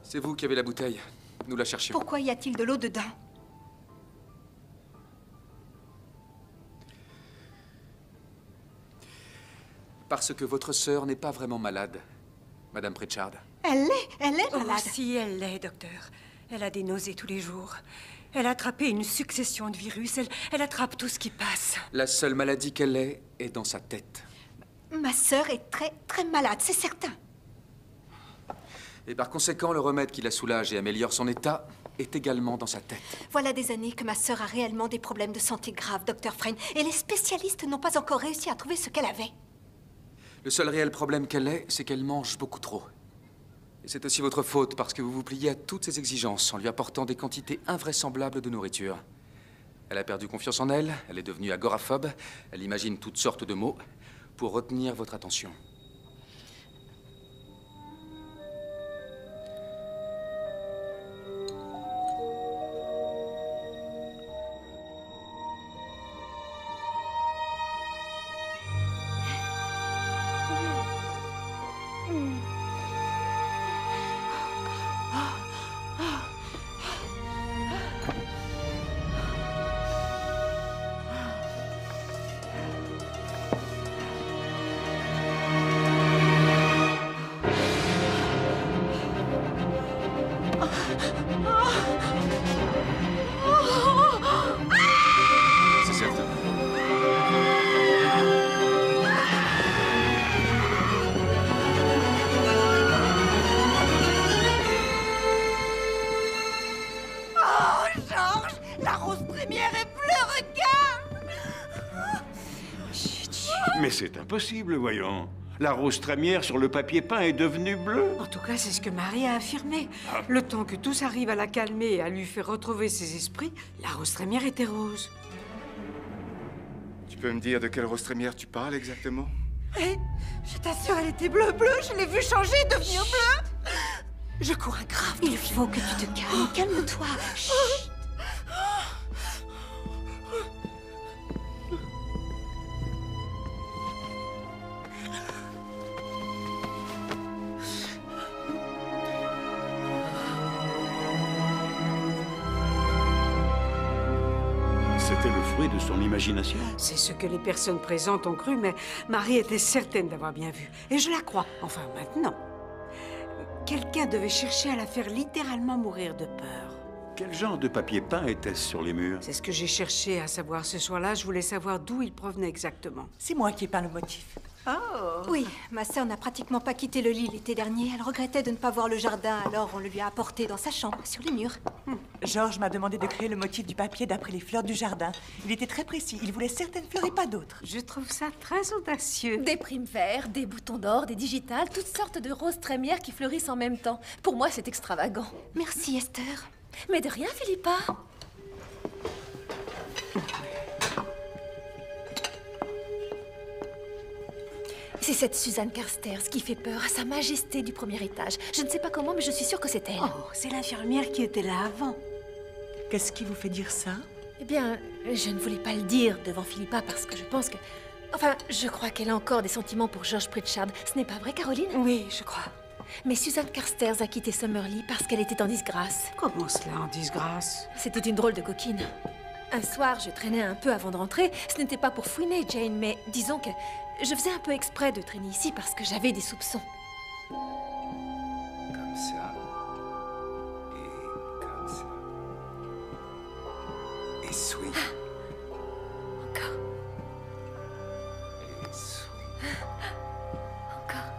c'est vous qui avez la bouteille. Nous la cherchions. Pourquoi y a-t-il de l'eau dedans? Parce que votre sœur n'est pas vraiment malade, Madame Pritchard. Elle est malade. Oh, si elle l'est, docteur. Elle a des nausées tous les jours. Elle a attrapé une succession de virus. Elle attrape tout ce qui passe. La seule maladie qu'elle ait est dans sa tête. Ma sœur est très malade, c'est certain. Et par conséquent, le remède qui la soulage et améliore son état est également dans sa tête. Voilà des années que ma sœur a réellement des problèmes de santé graves, Dr. Frayne, et les spécialistes n'ont pas encore réussi à trouver ce qu'elle avait. Le seul réel problème qu'elle ait, c'est qu'elle mange beaucoup trop. Et c'est aussi votre faute parce que vous vous pliez à toutes ses exigences en lui apportant des quantités invraisemblables de nourriture. Elle a perdu confiance en elle, elle est devenue agoraphobe, elle imagine toutes sortes de mots pour retenir votre attention. C'est certain. Oh, Georges, la rose première est bleue, regarde! Mais c'est impossible, voyons. La rose trémière sur le papier peint est devenue bleue. En tout cas, c'est ce que Marie a affirmé. Le temps que tous arrivent à la calmer et à lui faire retrouver ses esprits, la rose trémière était rose. Tu peux me dire de quelle rose trémière tu parles exactement? Eh, je t'assure, elle était bleue. Je l'ai vue changer, devenir bleue. Je cours un grave. Il faut que tu te calmes. Calme-toi. Chut. C'était le fruit de son imagination. C'est ce que les personnes présentes ont cru, mais Marie était certaine d'avoir bien vu. Et je la crois. Enfin, maintenant. Quelqu'un devait chercher à la faire littéralement mourir de peur. Quel genre de papier peint était-ce sur les murs? C'est ce que j'ai cherché à savoir ce soir-là. Je voulais savoir d'où il provenait exactement. C'est moi qui ai peint le motif. Oh. Oui, ma sœur n'a pratiquement pas quitté le lit l'été dernier. Elle regrettait de ne pas voir le jardin, alors on le lui a apporté dans sa chambre, sur les murs. Georges m'a demandé de créer le motif du papier d'après les fleurs du jardin. Il était très précis. Il voulait certaines fleurs et pas d'autres. Je trouve ça très audacieux. Des primes verts, des boutons d'or, des digitales, toutes sortes de roses trémières qui fleurissent en même temps. Pour moi, c'est extravagant. Merci, Esther. Mais de rien, Philippa. C'est cette Suzanne Carstairs qui fait peur à Sa Majesté du premier étage. Je ne sais pas comment, mais je suis sûre que c'est elle. Oh, c'est l'infirmière qui était là avant. Qu'est-ce qui vous fait dire ça? Eh bien, je ne voulais pas le dire devant Philippa parce que je pense que... Enfin, je crois qu'elle a encore des sentiments pour George Pritchard. Ce n'est pas vrai, Caroline? Oui, je crois. Mais Suzanne Carstairs a quitté Summerlee parce qu'elle était en disgrâce. Comment cela, en disgrâce? C'était une drôle de coquine. Un soir, je traînais un peu avant de rentrer. Ce n'était pas pour fouiner, Jane, mais disons que je faisais un peu exprès de traîner ici parce que j'avais des soupçons. Comme ça. Et comme ça. Et sweet. Encore. Et sweet. Encore.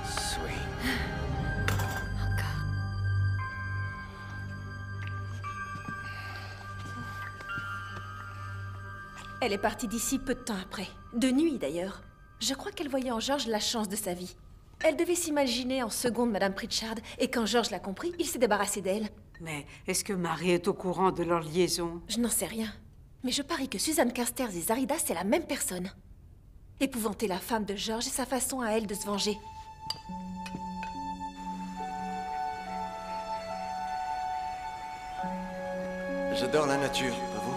Sweet. Elle est partie d'ici peu de temps après. De nuit, d'ailleurs. Je crois qu'elle voyait en George la chance de sa vie. Elle devait s'imaginer en seconde Madame Pritchard, et quand George l'a compris, il s'est débarrassé d'elle. Mais est-ce que Marie est au courant de leur liaison? Je n'en sais rien. Mais je parie que Suzanne Carstairs et Zarida, c'est la même personne. Épouvanter la femme de George et sa façon à elle de se venger. J'adore la nature, pas vous?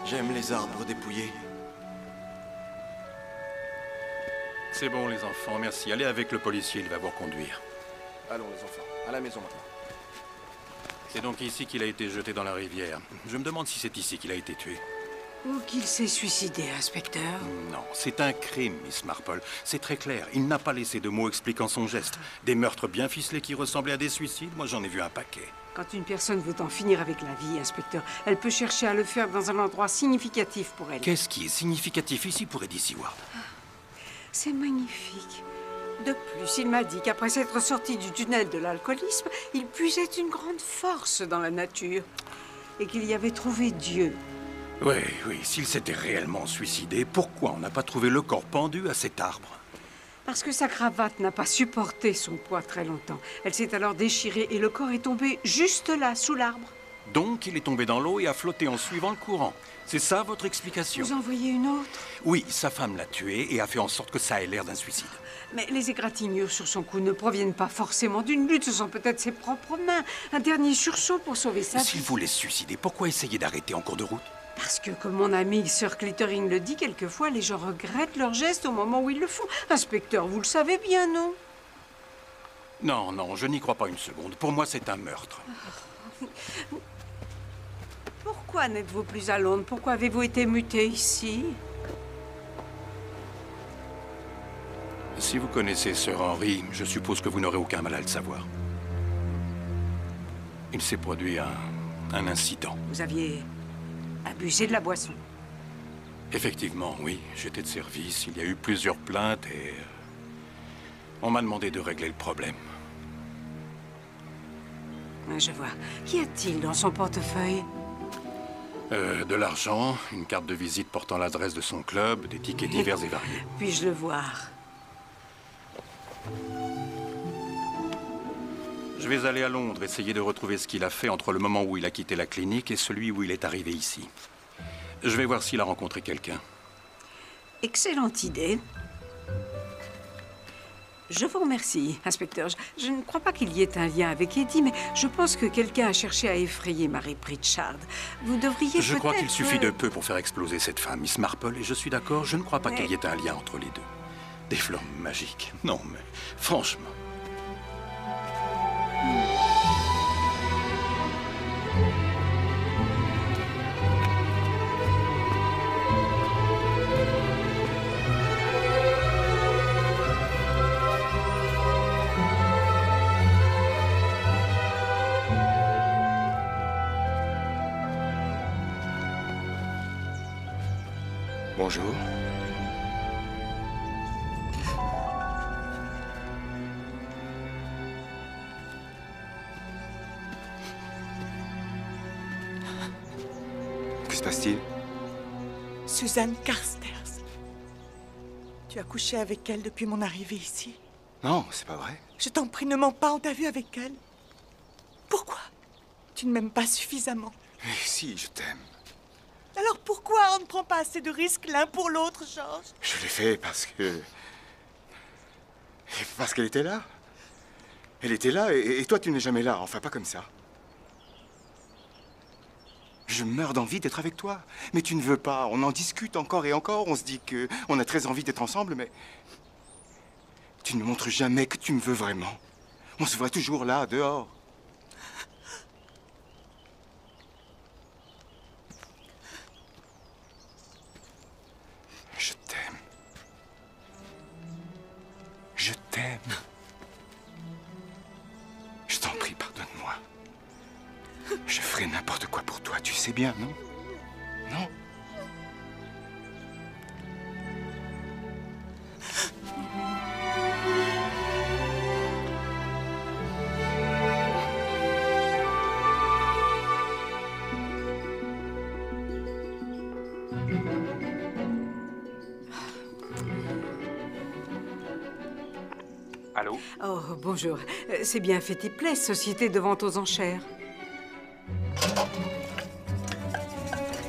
J'aime les arbres dépouillés. C'est bon, les enfants, merci. Allez avec le policier, il va vous reconduire. Allons, les enfants, à la maison maintenant. C'est donc ici qu'il a été jeté dans la rivière. Je me demande si c'est ici qu'il a été tué. Ou qu'il s'est suicidé, inspecteur. Non, c'est un crime, Miss Marple. C'est très clair. Il n'a pas laissé de mots expliquant son geste. Des meurtres bien ficelés qui ressemblaient à des suicides, moi j'en ai vu un paquet. Quand une personne veut en finir avec la vie, inspecteur, elle peut chercher à le faire dans un endroit significatif pour elle. Qu'est-ce qui est significatif ici pour Eddie Seward? C'est magnifique. De plus, il m'a dit qu'après s'être sorti du tunnel de l'alcoolisme, il puisait une grande force dans la nature et qu'il y avait trouvé Dieu. Oui, oui, s'il s'était réellement suicidé, pourquoi on n'a pas trouvé le corps pendu à cet arbre? Parce que sa cravate n'a pas supporté son poids très longtemps. Elle s'est alors déchirée et le corps est tombé juste là, sous l'arbre. Donc, il est tombé dans l'eau et a flotté en suivant le courant. C'est ça votre explication? Vous en voyez une autre? Oui, sa femme l'a tué et a fait en sorte que ça ait l'air d'un suicide. Mais les égratignures sur son cou ne proviennent pas forcément d'une lutte, ce sont peut-être ses propres mains. Un dernier sursaut pour sauver sa vie. S'il voulait se suicider, pourquoi essayer d'arrêter en cours de route? Parce que, comme mon ami Sir Clittering le dit, quelquefois, les gens regrettent leurs gestes au moment où ils le font. Inspecteur, vous le savez bien, non? Non, non, je n'y crois pas une seconde. Pour moi, c'est un meurtre. Pourquoi n'êtes-vous plus à Londres? Pourquoi avez-vous été muté ici? Si vous connaissez Sir Henry, je suppose que vous n'aurez aucun mal à le savoir. Il s'est produit un incident. Vous aviez abusé de la boisson? Effectivement, oui. J'étais de service. Il y a eu plusieurs plaintes et... on m'a demandé de régler le problème. Je vois. Qu'y a-t-il dans son portefeuille? De l'argent, une carte de visite portant l'adresse de son club, des tickets divers et variés. Puis-je le voir? Je vais aller à Londres, essayer de retrouver ce qu'il a fait entre le moment où il a quitté la clinique et celui où il est arrivé ici. Je vais voir s'il a rencontré quelqu'un. Excellente idée. Je vous remercie, inspecteur. Je ne crois pas qu'il y ait un lien avec Eddie, mais je pense que quelqu'un a cherché à effrayer Marie Pritchard. Vous devriez peut-être... Je crois qu'il suffit de peu pour faire exploser cette femme, Miss Marple, et je suis d'accord, je ne crois pas qu'il y ait un lien entre les deux. Des fleurs magiques. Non, mais franchement... Bonjour. Que se passe-t-il? Suzanne Carstairs. Tu as couché avec elle depuis mon arrivée ici? Non, c'est pas vrai. Je t'en prie, ne mens pas, on t'a vu avec elle. Pourquoi? Tu ne m'aimes pas suffisamment. Mais si, je t'aime. Alors pourquoi on ne prend pas assez de risques l'un pour l'autre, Georges? Je l'ai fait parce que... parce qu'elle était là. Elle était là et toi, tu n'es jamais là. Enfin, pas comme ça. Je meurs d'envie d'être avec toi. Mais tu ne veux pas. On en discute encore et encore. On se dit qu'on a très envie d'être ensemble, mais... tu ne montres jamais que tu me veux vraiment. On se voit toujours là, dehors. Je t'aime. Je t'aime. Je t'en prie, pardonne-moi. Je ferai n'importe quoi pour toi, tu sais bien, non? Non? Allô? Oh, bonjour. C'est bien Fetty Place, société de vente aux enchères.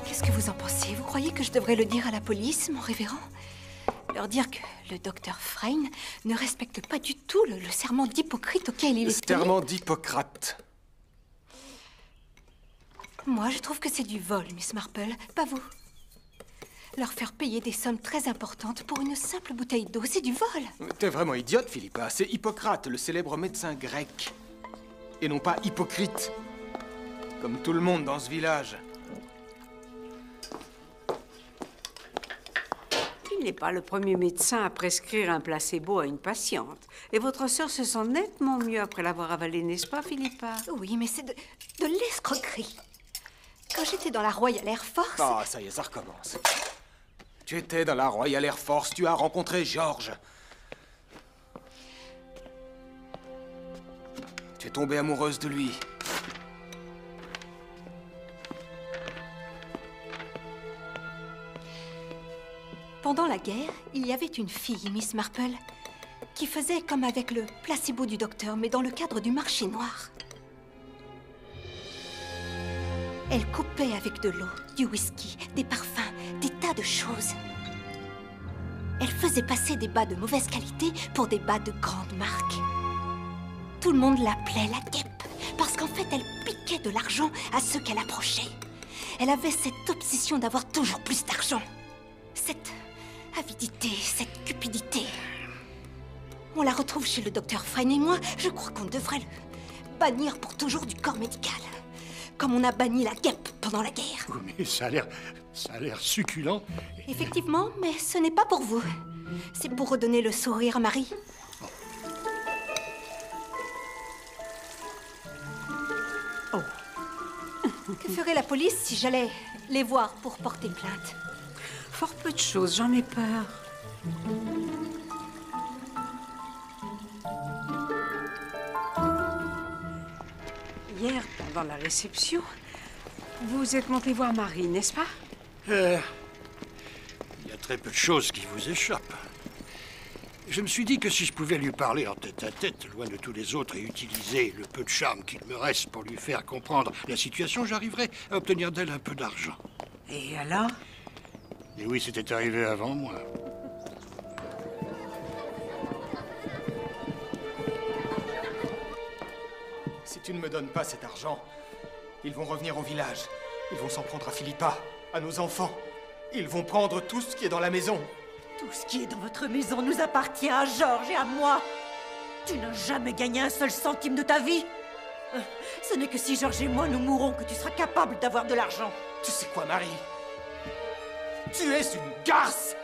Qu'est-ce que vous en pensez? Vous croyez que je devrais le dire à la police, mon révérend? Leur dire que le docteur Frayne ne respecte pas du tout le serment d'Hippocrate auquel il est tenu? Serment d'Hippocrate. Moi, je trouve que c'est du vol, Miss Marple, pas vous. Leur faire payer des sommes très importantes pour une simple bouteille d'eau, c'est du vol. T'es vraiment idiote, Philippa. C'est Hippocrate, le célèbre médecin grec. Et non pas Hypocrite. Comme tout le monde dans ce village. Il n'est pas le premier médecin à prescrire un placebo à une patiente. Et votre sœur se sent nettement mieux après l'avoir avalé, n'est-ce pas, Philippa? Oui, mais c'est de l'escroquerie. Quand j'étais dans la Royal Air Force... Oh, ça y est, ça recommence. Tu étais dans la Royal Air Force, tu as rencontré George. Tu es tombée amoureuse de lui. Pendant la guerre, il y avait une fille, Miss Marple, qui faisait comme avec le placebo du docteur, mais dans le cadre du marché noir. Elle coupait avec de l'eau, du whisky, des parfums, des tas de choses. Elle faisait passer des bas de mauvaise qualité pour des bas de grande marque. Tout le monde l'appelait la guêpe, parce qu'en fait, elle piquait de l'argent à ceux qu'elle approchait. Elle avait cette obsession d'avoir toujours plus d'argent. Cette avidité, cette cupidité. On la retrouve chez le docteur Frayne et moi, je crois qu'on devrait le bannir pour toujours du corps médical. Comme on a banni la guêpe pendant la guerre. Oui, mais ça a l'air succulent. Effectivement, mais ce n'est pas pour vous. C'est pour redonner le sourire à Marie. Oh. Que ferait la police si j'allais les voir pour porter plainte? Fort peu de choses, j'en ai peur. Hier, pendant la réception, vous êtes monté voir Marie, n'est-ce pas? Il y a très peu de choses qui vous échappent. Je me suis dit que si je pouvais lui parler en tête-à-tête, loin de tous les autres, et utiliser le peu de charme qu'il me reste pour lui faire comprendre la situation, j'arriverais à obtenir d'elle un peu d'argent. Et alors? Et oui, c'était arrivé avant moi. Si tu ne me donnes pas cet argent, ils vont revenir au village. Ils vont s'en prendre à Philippa, à nos enfants. Ils vont prendre tout ce qui est dans la maison. Tout ce qui est dans votre maison nous appartient à George et à moi. Tu n'as jamais gagné un seul centime de ta vie. Ce n'est que si George et moi nous mourrons que tu seras capable d'avoir de l'argent. Tu sais quoi, Marie? Tu es une garce!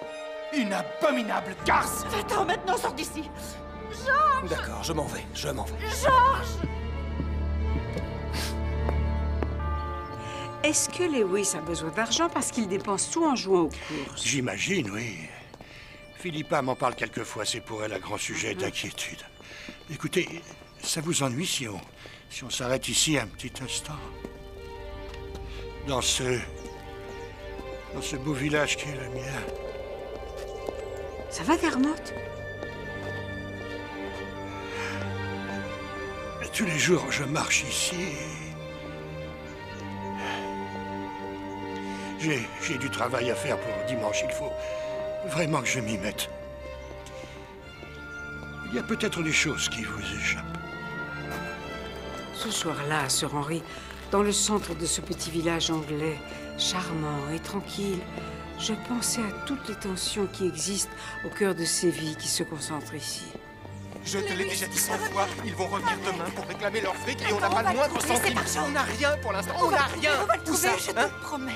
Une abominable garce! Va-t'en maintenant, sors d'ici! George! D'accord, je m'en vais, je m'en vais. George! Est-ce que Lewis a besoin d'argent parce qu'il dépense tout en jouant aux courses? J'imagine, oui. Philippa m'en parle quelquefois, c'est pour elle un grand sujet d'inquiétude. Écoutez, ça vous ennuie si on s'arrête ici un petit instant? Dans ce beau village qui est le mien. Ça va, Dermot? Tous les jours, je marche ici. J'ai du travail à faire pour dimanche. Il faut vraiment que je m'y mette. Il y a peut-être des choses qui vous échappent. Ce soir-là, Sir Henry, dans le centre de ce petit village anglais, charmant et tranquille, je pensais à toutes les tensions qui existent au cœur de ces vies qui se concentrent ici. Je te l'ai déjà dit 100 fois, ils vont revenir demain pour réclamer leur fric et on n'a pas le moindre centime. On n'a rien pour l'instant, on n'a rien. On va le trouver, je te promets.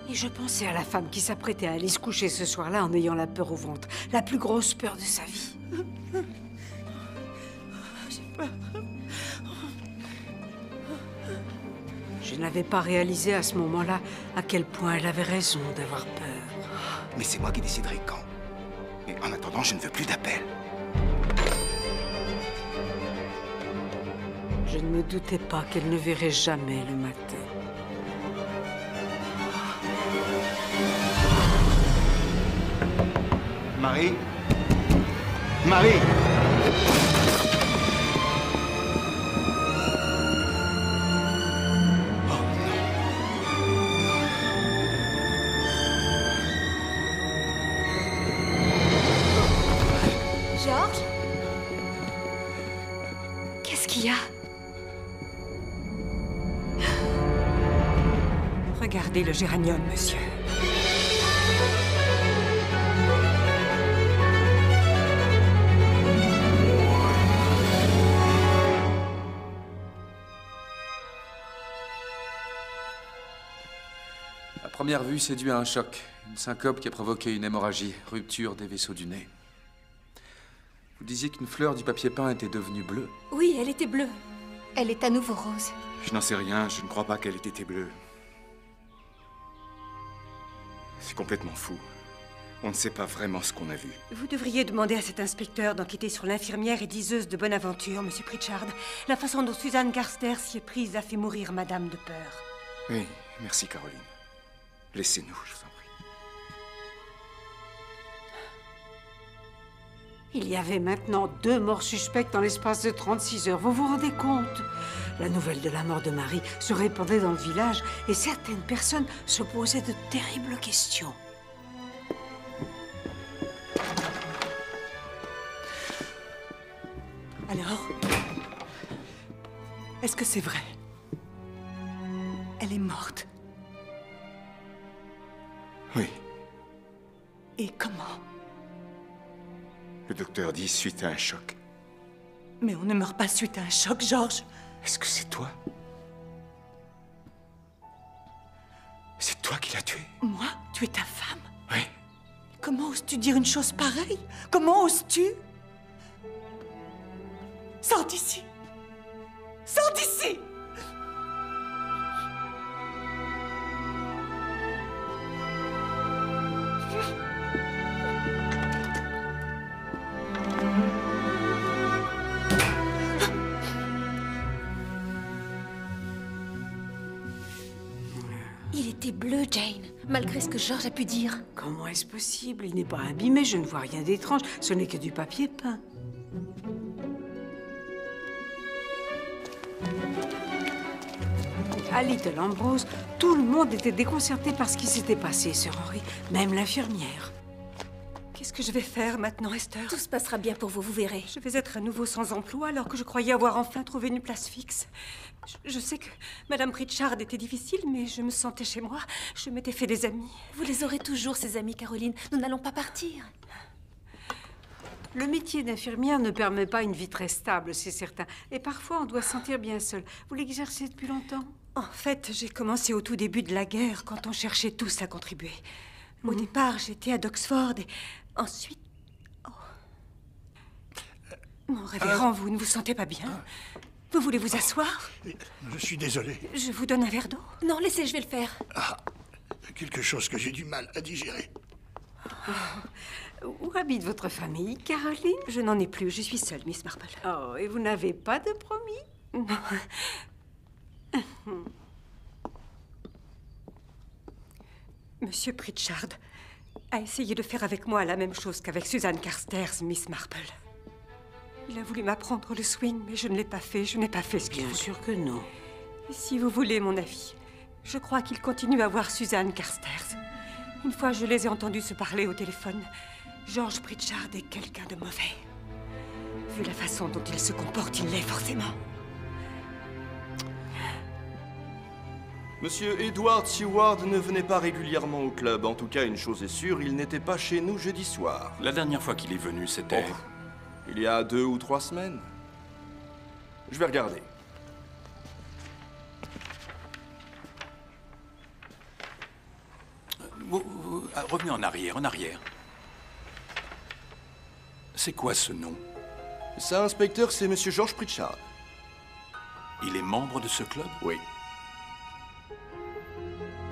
Et je pensais à la femme qui s'apprêtait à aller se coucher ce soir-là en ayant la peur au ventre. La plus grosse peur de sa vie. J'ai peur. Je n'avais pas réalisé à ce moment-là à quel point elle avait raison d'avoir peur. Mais c'est moi qui déciderai quand. Et en attendant, je ne veux plus d'appel. Je ne me doutais pas qu'elle ne verrait jamais le matin. Marie? Marie! George? Qu'est-ce qu'il y a? Regardez le géranium, monsieur. À première vue, c'est dû à un choc, Une syncope qui a provoqué une hémorragie, rupture des vaisseaux du nez. Vous disiez qu'une fleur du papier peint était devenue bleue. Oui, elle était bleue. Elle est à nouveau rose. Je n'en sais rien, je ne crois pas qu'elle ait été bleue. C'est complètement fou. On ne sait pas vraiment ce qu'on a vu. Vous devriez demander à cet inspecteur d'enquêter sur l'infirmière et diseuse de Bonaventure, Monsieur Pritchard. La façon dont Suzanne Carstairs s'y est prise a fait mourir Madame de peur. Oui, merci Caroline. Laissez-nous, je vous en prie. Il y avait maintenant 2 morts suspectes dans l'espace de 36 heures. Vous vous rendez compte? La nouvelle de la mort de Marie se répandait dans le village et certaines personnes se posaient de terribles questions. Alors, est-ce que c'est vrai? Elle est morte. Oui. Et comment? Le docteur dit suite à un choc. Mais on ne meurt pas suite à un choc, Georges. Est-ce que c'est toi? C'est toi qui l'as tuée? Moi? Tu es ta femme? Oui. Comment oses-tu dire une chose pareille? Comment oses-tu? Sors d'ici! Sors d'ici! Il était bleu, Jane, malgré ce que George a pu dire. Comment est-ce possible? Il n'est pas abîmé, je ne vois rien d'étrange. Ce n'est que du papier peint. À Little Ambrose, tout le monde était déconcerté par ce qui s'était passé, Sir Henry, même l'infirmière. Qu'est-ce que je vais faire maintenant, Esther? Tout se passera bien pour vous, vous verrez. Je vais être à nouveau sans emploi alors que je croyais avoir enfin trouvé une place fixe. Je sais que Madame Pritchard était difficile, mais je me sentais chez moi. Je m'étais fait des amis. Vous les aurez toujours, ces amis, Caroline. Nous n'allons pas partir. Le métier d'infirmière ne permet pas une vie très stable, c'est certain. Et parfois, on doit se sentir bien seul. Vous l'exercez depuis longtemps? En fait, j'ai commencé au tout début de la guerre, quand on cherchait tous à contribuer. Au départ, j'étais à d'Oxford et ensuite... Oh. Mon révérend, vous ne vous sentez pas bien? Vous voulez vous asseoir? Je suis désolé. Je vous donne un verre d'eau? Non, laissez, je vais le faire. Ah, quelque chose que j'ai du mal à digérer. Où habite votre famille, Caroline? Je n'en ai plus, je suis seule, Miss Marple. Oh, et vous n'avez pas de promis? Non. Monsieur Pritchard a essayé de faire avec moi la même chose qu'avec Suzanne Carstairs, Miss Marple. Il a voulu m'apprendre le swing, mais je ne l'ai pas fait. Je n'ai pas fait ce qu'il voulait. Bien sûr que non. Et si vous voulez mon avis, je crois qu'il continue à voir Suzanne Carstairs. Une fois, je les ai entendus se parler au téléphone. George Pritchard est quelqu'un de mauvais. Vu la façon dont il se comporte, il l'est forcément. Monsieur Edward Seward ne venait pas régulièrement au club. En tout cas, une chose est sûre, il n'était pas chez nous jeudi soir. La dernière fois qu'il est venu, c'était... Oh, il y a 2 ou 3 semaines. Je vais regarder. Revenez en arrière, en arrière. C'est quoi ce nom? Ça, inspecteur, c'est Monsieur George Pritchard. Il est membre de ce club? Oui.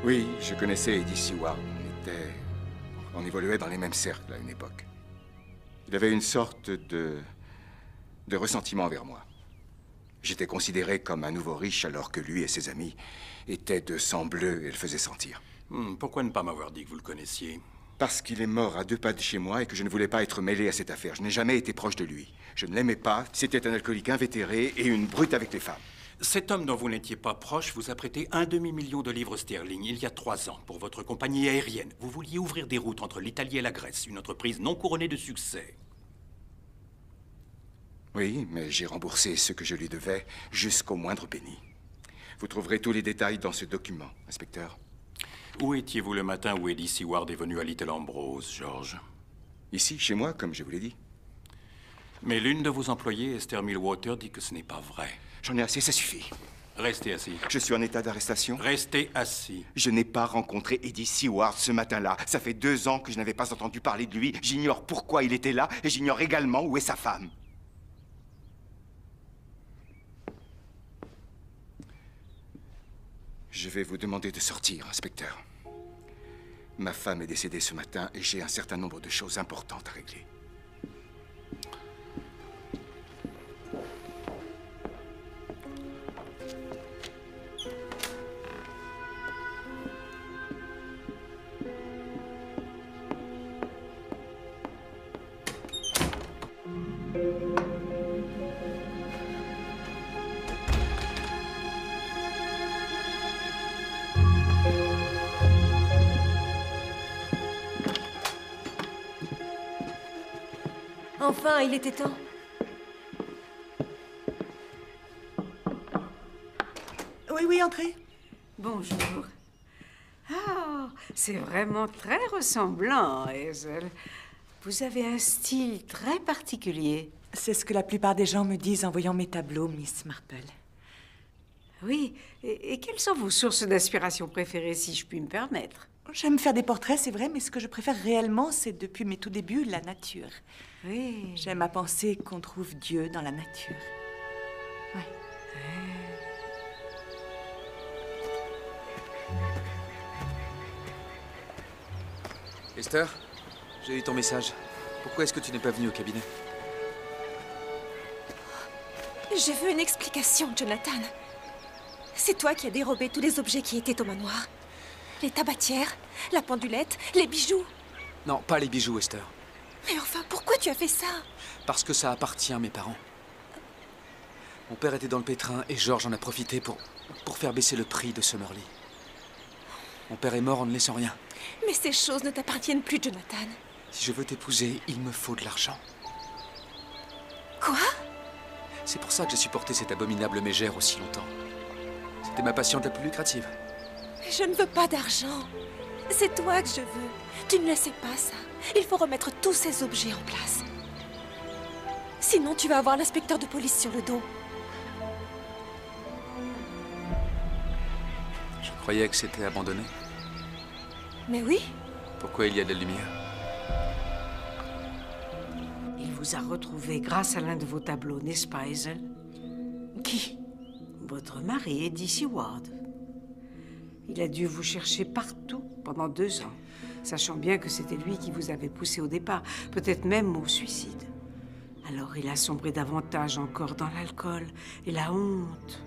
Oui, je connaissais Eddie Seward. On évoluait dans les mêmes cercles à une époque. Il avait une sorte de ressentiment envers moi. J'étais considéré comme un nouveau riche alors que lui et ses amis étaient de sang bleu et le faisaient sentir. Pourquoi ne pas m'avoir dit que vous le connaissiez? Parce qu'il est mort à 2 pas de chez moi et que je ne voulais pas être mêlé à cette affaire. Je n'ai jamais été proche de lui. Je ne l'aimais pas. C'était un alcoolique invétéré et une brute avec les femmes. Cet homme dont vous n'étiez pas proche vous a prêté 1 demi-million de livres sterling il y a 3 ans pour votre compagnie aérienne. Vous vouliez ouvrir des routes entre l'Italie et la Grèce, une entreprise non couronnée de succès. Oui, mais j'ai remboursé ce que je lui devais jusqu'au moindre penny. Vous trouverez tous les détails dans ce document, inspecteur. Où étiez-vous le matin où Eddie Seward est venu à Little Ambrose, George? Ici, chez moi, comme je vous l'ai dit. Mais l'une de vos employées, Esther Millwater, dit que ce n'est pas vrai. J'en ai assez, ça suffit. Restez assis. Je suis en état d'arrestation. Restez assis. Je n'ai pas rencontré Eddie Seward ce matin-là. Ça fait 2 ans que je n'avais pas entendu parler de lui. J'ignore pourquoi il était là et j'ignore également où est sa femme. Je vais vous demander de sortir, inspecteur. Ma femme est décédée ce matin et j'ai un certain nombre de choses importantes à régler. Enfin, il était temps. Oui, oui, entrez. Bonjour. Ah, c'est vraiment très ressemblant, Hazel. Vous avez un style très particulier. C'est ce que la plupart des gens me disent en voyant mes tableaux, Miss Marple. Oui, et quelles sont vos sources d'inspiration préférées, si je puis me permettre? J'aime faire des portraits, c'est vrai, mais ce que je préfère réellement, c'est depuis mes tout débuts, la nature. Oui. J'aime à penser qu'on trouve Dieu dans la nature. Oui. Esther, j'ai eu ton message. Pourquoi est-ce que tu n'es pas venue au cabinet? Je veux une explication, Jonathan. C'est toi qui as dérobé tous les objets qui étaient au manoir. Les tabatières, la pendulette, les bijoux. Non, pas les bijoux, Esther. Mais enfin, pourquoi tu as fait ça? Parce que ça appartient à mes parents. Mon père était dans le pétrin et George en a profité pour faire baisser le prix de Summerlee. Mon père est mort en ne laissant rien. Mais ces choses ne t'appartiennent plus, Jonathan. Si je veux t'épouser, il me faut de l'argent. Quoi? C'est pour ça que j'ai supporté cette abominable mégère aussi longtemps. C'était ma passion la plus lucrative. Je ne veux pas d'argent. C'est toi que je veux. Tu ne le sais pas, ça. Il faut remettre tous ces objets en place. Sinon, tu vas avoir l'inspecteur de police sur le dos. Je croyais que c'était abandonné. Mais oui. Pourquoi il y a de la lumière? Il vous a retrouvé grâce à l'un de vos tableaux, n'est-ce pas, Hazel? Qui? Votre mari, Eddie Seward. Il a dû vous chercher partout pendant 2 ans, sachant bien que c'était lui qui vous avait poussé au départ, peut-être même au suicide. Alors il a sombré davantage encore dans l'alcool et la honte.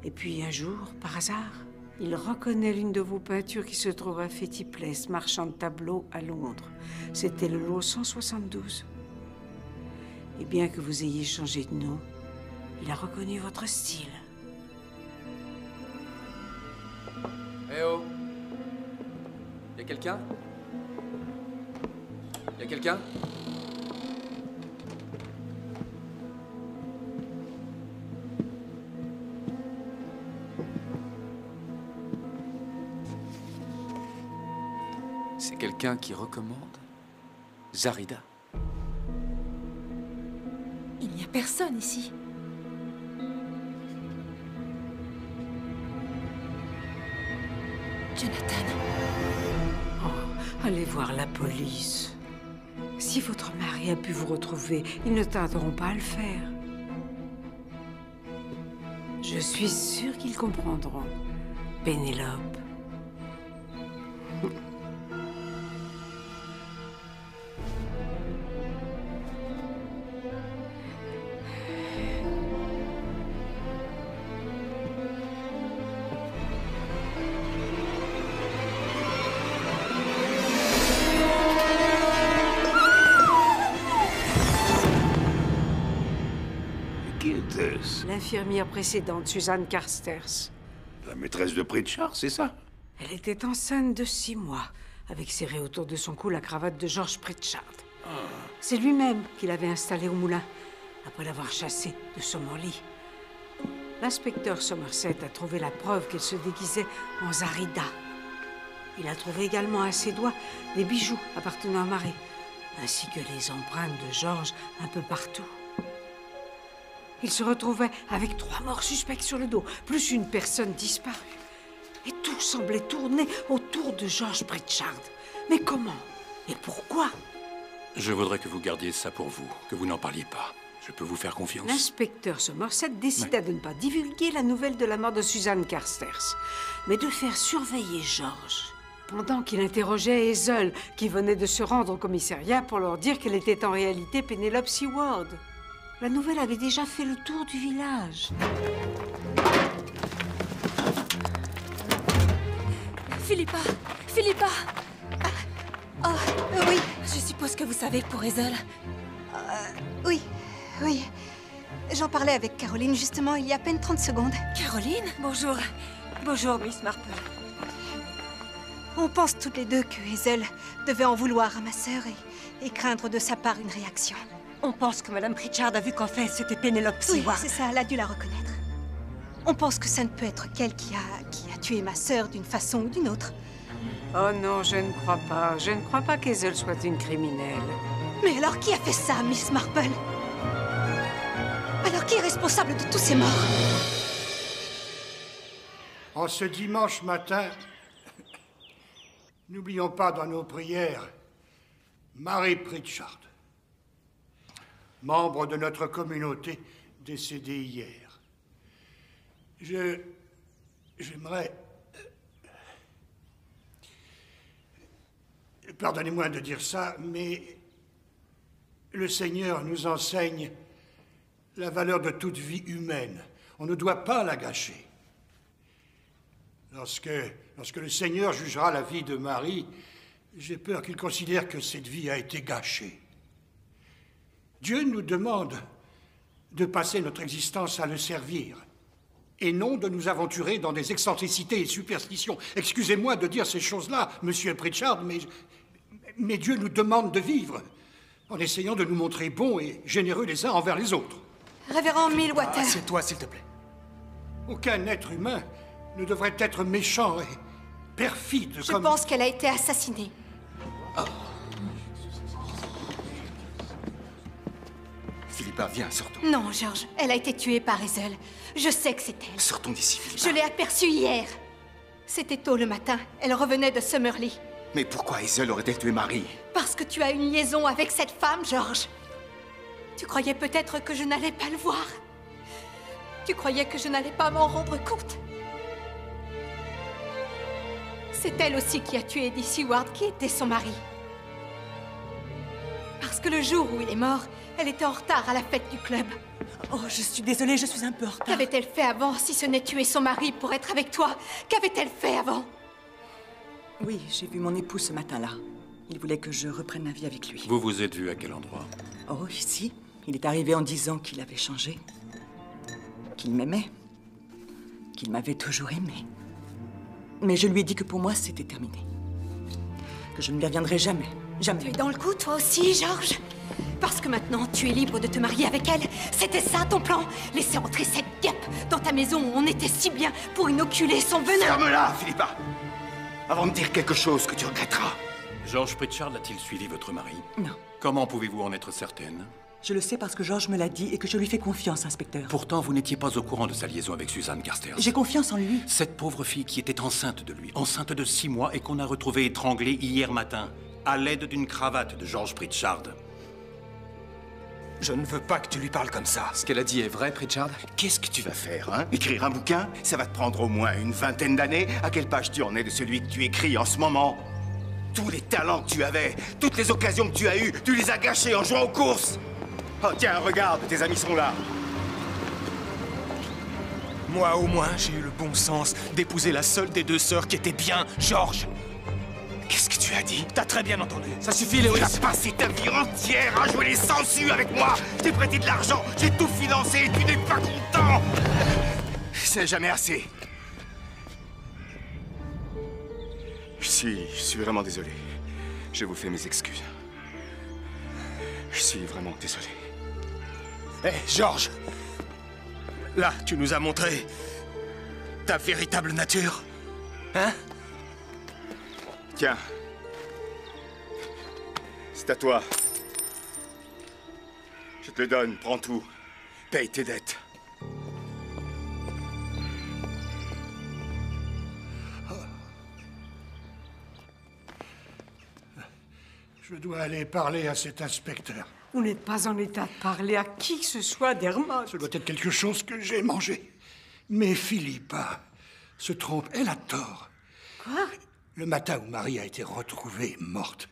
Et puis un jour, par hasard, il reconnaît l'une de vos peintures qui se trouve à Fetty Place, marchand de tableaux à Londres. C'était le lot 172. Et bien que vous ayez changé de nom, il a reconnu votre style. Eh oh! Y'a quelqu'un? Y'a quelqu'un? C'est quelqu'un qui recommande Zarida. Il n'y a personne ici. Jonathan. Oh, allez voir la police. Si votre mari a pu vous retrouver, ils ne tarderont pas à le faire. Je suis sûre qu'ils comprendront. Pénélope. L'infirmière précédente, Suzanne Carstairs. La maîtresse de Pritchard, c'est ça? Elle était enceinte de 6 mois, avec serré autour de son cou la cravate de George Pritchard. C'est lui-même qui l'avait installée au moulin, après l'avoir chassée de Summerlee. L'inspecteur Somerset a trouvé la preuve qu'elle se déguisait en Zarida. Il a trouvé également à ses doigts des bijoux appartenant à Marie, ainsi que les empreintes de George un peu partout. Il se retrouvait avec 3 morts suspects sur le dos, plus une personne disparue. Et tout semblait tourner autour de George Pritchard. Mais comment? Et pourquoi? Je voudrais que vous gardiez ça pour vous, que vous n'en parliez pas. Je peux vous faire confiance. L'inspecteur Somerset décida de ne pas divulguer la nouvelle de la mort de Suzanne Carstairs, mais de faire surveiller George. Pendant qu'il interrogeait Hazel, qui venait de se rendre au commissariat pour leur dire qu'elle était en réalité Penelope Seward. La nouvelle avait déjà fait le tour du village. Philippa! Philippa! Oui, je suppose que vous savez pour Hazel. Oui. J'en parlais avec Caroline, justement, il y a à peine 30 secondes. Caroline? Bonjour. Bonjour, Miss Marple. On pense toutes les deux que Hazel devait en vouloir à ma sœur et craindre de sa part une réaction. On pense que Madame Pritchard a vu qu'en fait, c'était Penelope Seward. Oui, c'est ça, elle a dû la reconnaître. On pense que ça ne peut être qu'elle qui a tué ma sœur d'une façon ou d'une autre. Oh non, je ne crois pas. Je ne crois pas qu'Hazel soit une criminelle. Mais alors qui a fait ça, Miss Marple? Alors qui est responsable de tous ces morts? En ce dimanche matin, n'oublions pas dans nos prières Mary Pritchard, membre de notre communauté décédée hier. J'aimerais... Pardonnez-moi de dire ça, mais le Seigneur nous enseigne la valeur de toute vie humaine. On ne doit pas la gâcher. Lorsque le Seigneur jugera la vie de Marie, j'ai peur qu'il considère que cette vie a été gâchée. Dieu nous demande de passer notre existence à le servir, et non de nous aventurer dans des excentricités et superstitions. Excusez-moi de dire ces choses-là, Monsieur Pritchard, mais Dieu nous demande de vivre en essayant de nous montrer bons et généreux les uns envers les autres. Révérend Millwater. Assieds-toi, s'il te plaît. Aucun être humain ne devrait être méchant et perfide Je comme... pense qu'elle a été assassinée. Philippa, viens, sortons. Non, George, elle a été tuée par Hazel. Je sais que c'est elle. Sortons d'ici, Philippa. Je l'ai aperçue hier. C'était tôt le matin. Elle revenait de Summerlee. Mais pourquoi Hazel aurait-elle tué Marie? Parce que tu as une liaison avec cette femme, George. Tu croyais peut-être que je n'allais pas le voir. Tu croyais que je n'allais pas m'en rendre compte. C'est elle aussi qui a tué Eddie Seward, qui était son mari. Parce que le jour où il est mort, elle était en retard à la fête du club. Oh, je suis désolée, je suis un peu en retard. Qu'avait-elle fait avant, si ce n'est tuer son mari pour être avec toi? Qu'avait-elle fait avant? Oui, j'ai vu mon époux ce matin-là. Il voulait que je reprenne la vie avec lui. Vous vous êtes vu à quel endroit? Oh, ici. Il est arrivé en disant qu'il avait changé. Qu'il m'aimait. Qu'il m'avait toujours aimé. Mais je lui ai dit que pour moi, c'était terminé. Que je ne lui reviendrai jamais. Jamais. Tu es dans le coup, toi aussi, George? Parce que maintenant, tu es libre de te marier avec elle. C'était ça, ton plan? Laisser entrer cette guêpe dans ta maison où on était si bien pour inoculer son venin. Ferme-la, Philippa! Avant de dire quelque chose que tu regretteras. George Pritchard a-t-il suivi votre mari? Non. Comment pouvez-vous en être certaine? Je le sais parce que George me l'a dit et que je lui fais confiance, inspecteur. Pourtant, vous n'étiez pas au courant de sa liaison avec Suzanne Carstairs. J'ai confiance en lui. Cette pauvre fille qui était enceinte de lui, enceinte de 6 mois et qu'on a retrouvée étranglée hier matin, à l'aide d'une cravate de George Pritchard. Je ne veux pas que tu lui parles comme ça. Ce qu'elle a dit est vrai, Pritchard? Qu'est-ce que tu vas faire, hein? Écrire un bouquin? Ça va te prendre au moins une vingtaine d'années. À quelle page tu en es de celui que tu écris en ce moment? Tous les talents que tu avais, toutes les occasions que tu as eues, tu les as gâchés en jouant aux courses. Oh tiens, regarde, tes amis sont là. Moi, au moins, j'ai eu le bon sens d'épouser la seule des 2 sœurs qui était bien George. Qu'est-ce que tu as dit? T'as très bien entendu. Ça suffit, Lewis. Tu as passé ta vie entière à jouer les sangsues avec moi. Je t'ai prêté de l'argent, j'ai tout financé et tu n'es pas content. C'est jamais assez. Je suis vraiment désolé. Je vous fais mes excuses. Je suis vraiment désolé. Hé, George! Là, tu nous as montré ta véritable nature. Hein? Tiens. C'est à toi. Je te le donne, prends tout. Paye tes dettes. Je dois aller parler à cet inspecteur. Vous n'êtes pas en état de parler à qui que ce soit, Dermot. Ce doit être quelque chose que j'ai mangé. Mais Philippa se trompe, elle a tort. Quoi? Le matin où Marie a été retrouvée morte,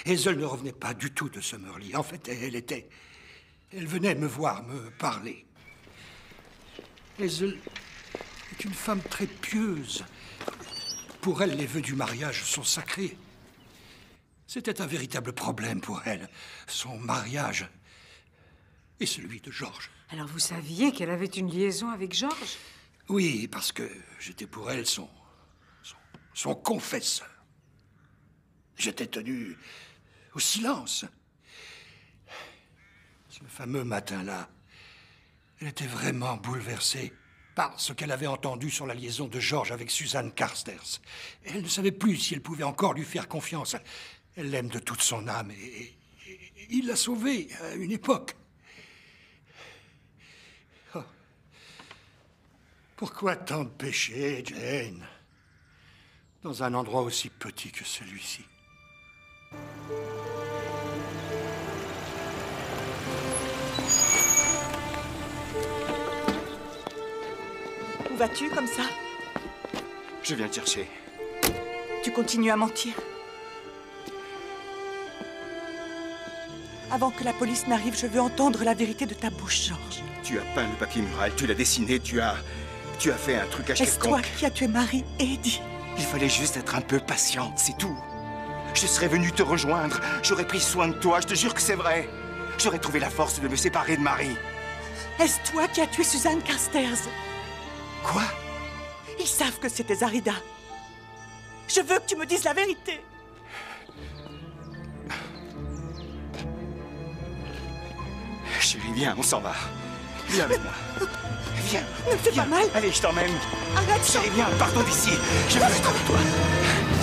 Hazel ne revenait pas du tout de Summerlee. En fait, elle venait me voir, me parler. Hazel est une femme très pieuse. Pour elle, les vœux du mariage sont sacrés. C'était un véritable problème pour elle, son mariage et celui de George. Alors vous saviez qu'elle avait une liaison avec George? Oui, parce que j'étais pour elle son confesseur. J'étais tenu au silence. Ce fameux matin-là, elle était vraiment bouleversée par ce qu'elle avait entendu sur la liaison de George avec Suzanne Carstairs. Elle ne savait plus si elle pouvait encore lui faire confiance. Elle l'aime de toute son âme et il l'a sauvée à une époque. Oh. Pourquoi tant de péchés, Jane, dans un endroit aussi petit que celui-ci? Où vas-tu comme ça? Je viens te chercher. Tu continues à mentir? Avant que la police n'arrive, je veux entendre la vérité de ta bouche, George. Tu as peint le papier mural, tu l'as dessiné, tu as fait un truc à Est-ce toi qui as tué Marie et Eddie? Il fallait juste être un peu patiente, c'est tout. Je serais venu te rejoindre, j'aurais pris soin de toi, je te jure que c'est vrai. J'aurais trouvé la force de me séparer de Marie. Est-ce toi qui as tué Suzanne Carstairs? Quoi? Ils savent que c'était Zarida. Je veux que tu me dises la vérité. Chérie, viens, on s'en va. Viens avec moi. Viens. Ne me fais pas mal. Allez, je t'emmène. Arrête, Chérie, viens, partons d'ici. Je veux être avec toi.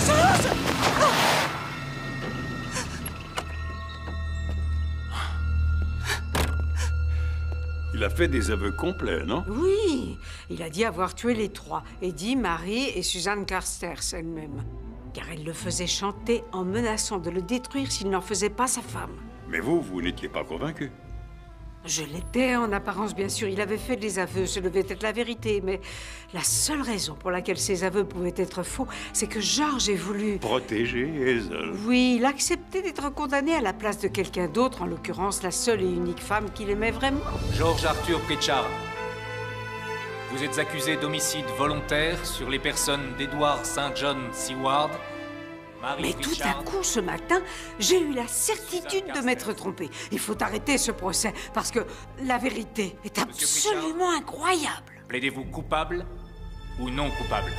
George! Il a fait des aveux complets, non? Oui, il a dit avoir tué les trois. Eddie, Marie et Suzanne Carstairs elle-même. Car elle le faisait chanter en menaçant de le détruire s'il n'en faisait pas sa femme. Mais vous n'étiez pas convaincu. Je l'étais, en apparence, bien sûr. Il avait fait des aveux, ce devait être la vérité. Mais la seule raison pour laquelle ces aveux pouvaient être faux, c'est que George ait voulu... Protéger Hazel. Oui, il acceptait d'être condamné à la place de quelqu'un d'autre, en l'occurrence la seule et unique femme qu'il aimait vraiment. George Arthur Pritchard. Vous êtes accusé d'homicide volontaire sur les personnes d'Edward St. John Seward. Mais tout à coup, ce matin, j'ai eu la certitude de m'être trompé. Il faut arrêter ce procès, parce que la vérité est absolument incroyable. Plaidez-vous coupable ou non coupable?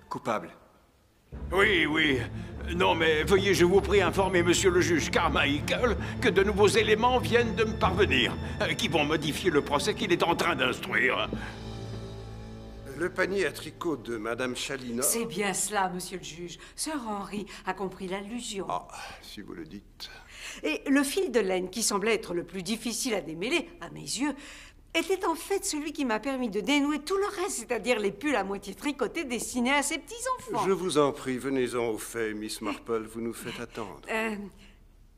Coupable. Oui. Non, mais veuillez, je vous prie, informer monsieur le juge Carmichael que de nouveaux éléments viennent de me parvenir, qui vont modifier le procès qu'il est en train d'instruire. Le panier à tricot de Madame Chalinor... C'est bien cela, monsieur le juge. Sir Henry a compris l'allusion. Ah, si vous le dites. Et le fil de laine qui semblait être le plus difficile à démêler, à mes yeux, était en fait celui qui m'a permis de dénouer tout le reste, c'est-à-dire les pulls à moitié tricotés destinés à ses petits-enfants. Je vous en prie, venez-en au fait, Miss Marple, vous nous faites attendre.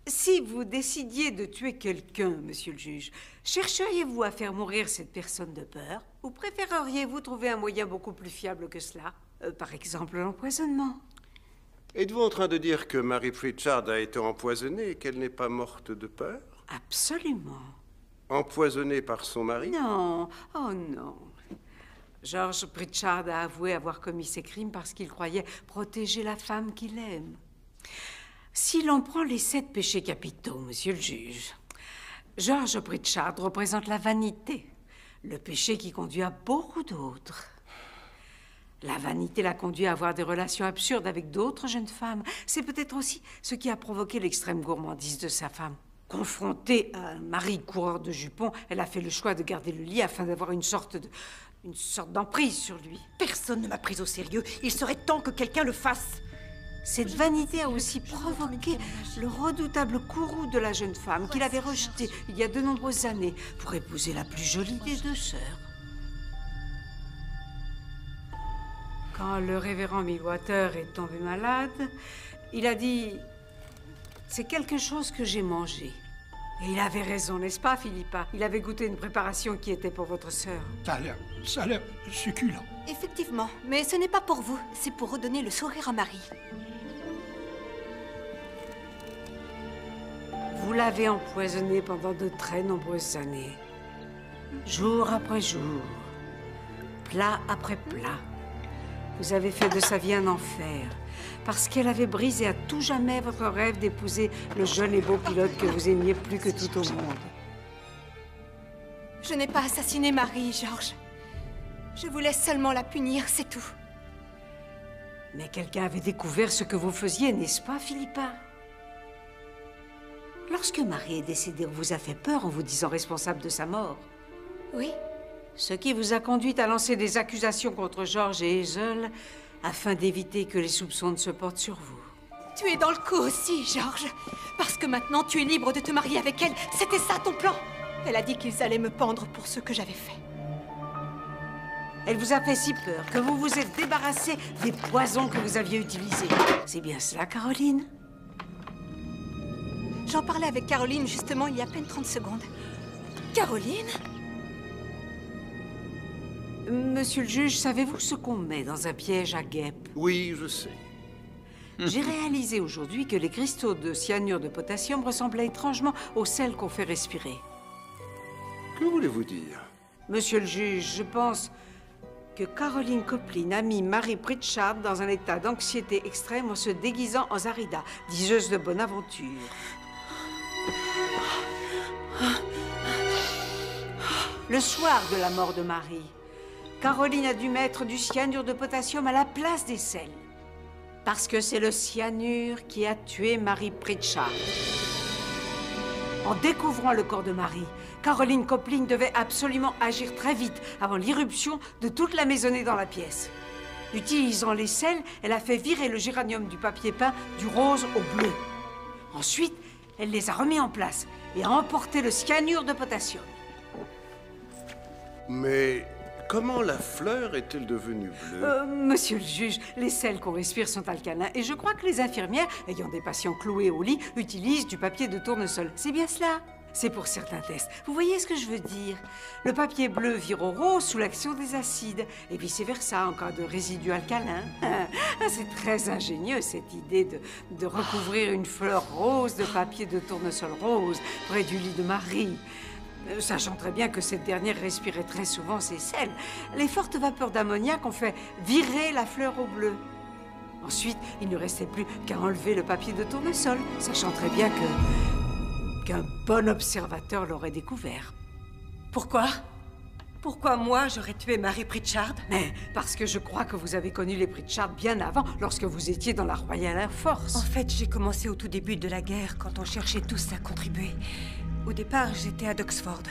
Si vous décidiez de tuer quelqu'un, monsieur le juge, chercheriez-vous à faire mourir cette personne de peur? Ou préféreriez-vous trouver un moyen beaucoup plus fiable que cela? Par exemple, l'empoisonnement. Êtes-vous en train de dire que Mary Pritchard a été empoisonnée et qu'elle n'est pas morte de peur? Absolument. Empoisonnée par son mari? Non, oh non. George Pritchard a avoué avoir commis ces crimes parce qu'il croyait protéger la femme qu'il aime. Si l'on prend les 7 péchés capitaux, monsieur le juge, George Pritchard représente la vanité, le péché qui conduit à beaucoup d'autres. La vanité l'a conduit à avoir des relations absurdes avec d'autres jeunes femmes. C'est peut-être aussi ce qui a provoqué l'extrême gourmandise de sa femme. Confrontée à un mari coureur de jupons, elle a fait le choix de garder le lit afin d'avoir une sorte d'emprise sur lui. Personne ne m'a prise au sérieux. Il serait temps que quelqu'un le fasse. Cette vanité a aussi provoqué le redoutable courroux de la jeune femme qu'il avait rejeté il y a de nombreuses années pour épouser la plus jolie des 2 sœurs. Quand le révérend Millwater est tombé malade, il a dit C'est quelque chose que j'ai mangé. Et il avait raison, n'est-ce pas, Philippa? Il avait goûté une préparation qui était pour votre sœur. Ça a l'air succulent. Effectivement, mais ce n'est pas pour vous, c'est pour redonner le sourire à Marie. Vous l'avez empoisonnée pendant de très nombreuses années. Jour après jour. Plat après plat. Vous avez fait de sa vie un enfer. Parce qu'elle avait brisé à tout jamais votre rêve d'épouser le jeune et beau pilote que vous aimiez plus que tout au monde. Je n'ai pas assassiné Marie, George. Je voulais seulement la punir, c'est tout. Mais quelqu'un avait découvert ce que vous faisiez, n'est-ce pas, Philippa? Lorsque Marie est décédée, on vous a fait peur en vous disant responsable de sa mort. Oui. Ce qui vous a conduite à lancer des accusations contre George et Hazel afin d'éviter que les soupçons ne se portent sur vous. Tu es dans le coup aussi, George. Parce que maintenant, tu es libre de te marier avec elle. C'était ça ton plan. Elle a dit qu'ils allaient me pendre pour ce que j'avais fait. Elle vous a fait si peur que vous vous êtes débarrassé des poisons que vous aviez utilisés. C'est bien cela, Caroline? J'en parlais avec Caroline, justement, il y a à peine 30 secondes. Caroline? Monsieur le juge, savez-vous ce qu'on met dans un piège à guêpes? Oui, je sais. J'ai réalisé aujourd'hui que les cristaux de cyanure de potassium ressemblaient étrangement au sel qu'on fait respirer. Que voulez-vous dire? Monsieur le juge, je pense que Caroline Coplin a mis Marie Pritchard dans un état d'anxiété extrême en se déguisant en Zarida, diseuse de bonne aventure. Le soir de la mort de Marie, Caroline a dû mettre du cyanure de potassium à la place des sels. Parce que c'est le cyanure qui a tué Marie Pritchard. En découvrant le corps de Marie, Caroline Coplin devait absolument agir très vite avant l'irruption de toute la maisonnée dans la pièce. Utilisant les sels, elle a fait virer le géranium du papier peint du rose au bleu. Ensuite, elle les a remis en place et a emporté le cyanure de potassium. Mais comment la fleur est-elle devenue bleue? Monsieur le juge, les sels qu'on respire sont alcalins et je crois que les infirmières, ayant des patients cloués au lit, utilisent du papier de tournesol. C'est bien cela? C'est pour certains tests. Vous voyez ce que je veux dire? Le papier bleu vire au rose sous l'action des acides et vice-versa en cas de résidus alcalins. C'est très ingénieux cette idée de recouvrir une fleur rose de papier de tournesol rose près du lit de Marie. Sachant très bien que cette dernière respirait très souvent ces sels, les fortes vapeurs d'ammoniac ont fait virer la fleur au bleu. Ensuite, il ne restait plus qu'à enlever le papier de tournesol, sachant très bien qu'un bon observateur l'aurait découvert. Pourquoi? Pourquoi moi, j'aurais tué Marie Pritchard? Mais parce que je crois que vous avez connu les Pritchard bien avant, lorsque vous étiez dans la Royal Air Force. En fait, j'ai commencé au tout début de la guerre, quand on cherchait tous à contribuer. Au départ, j'étais à Oxford.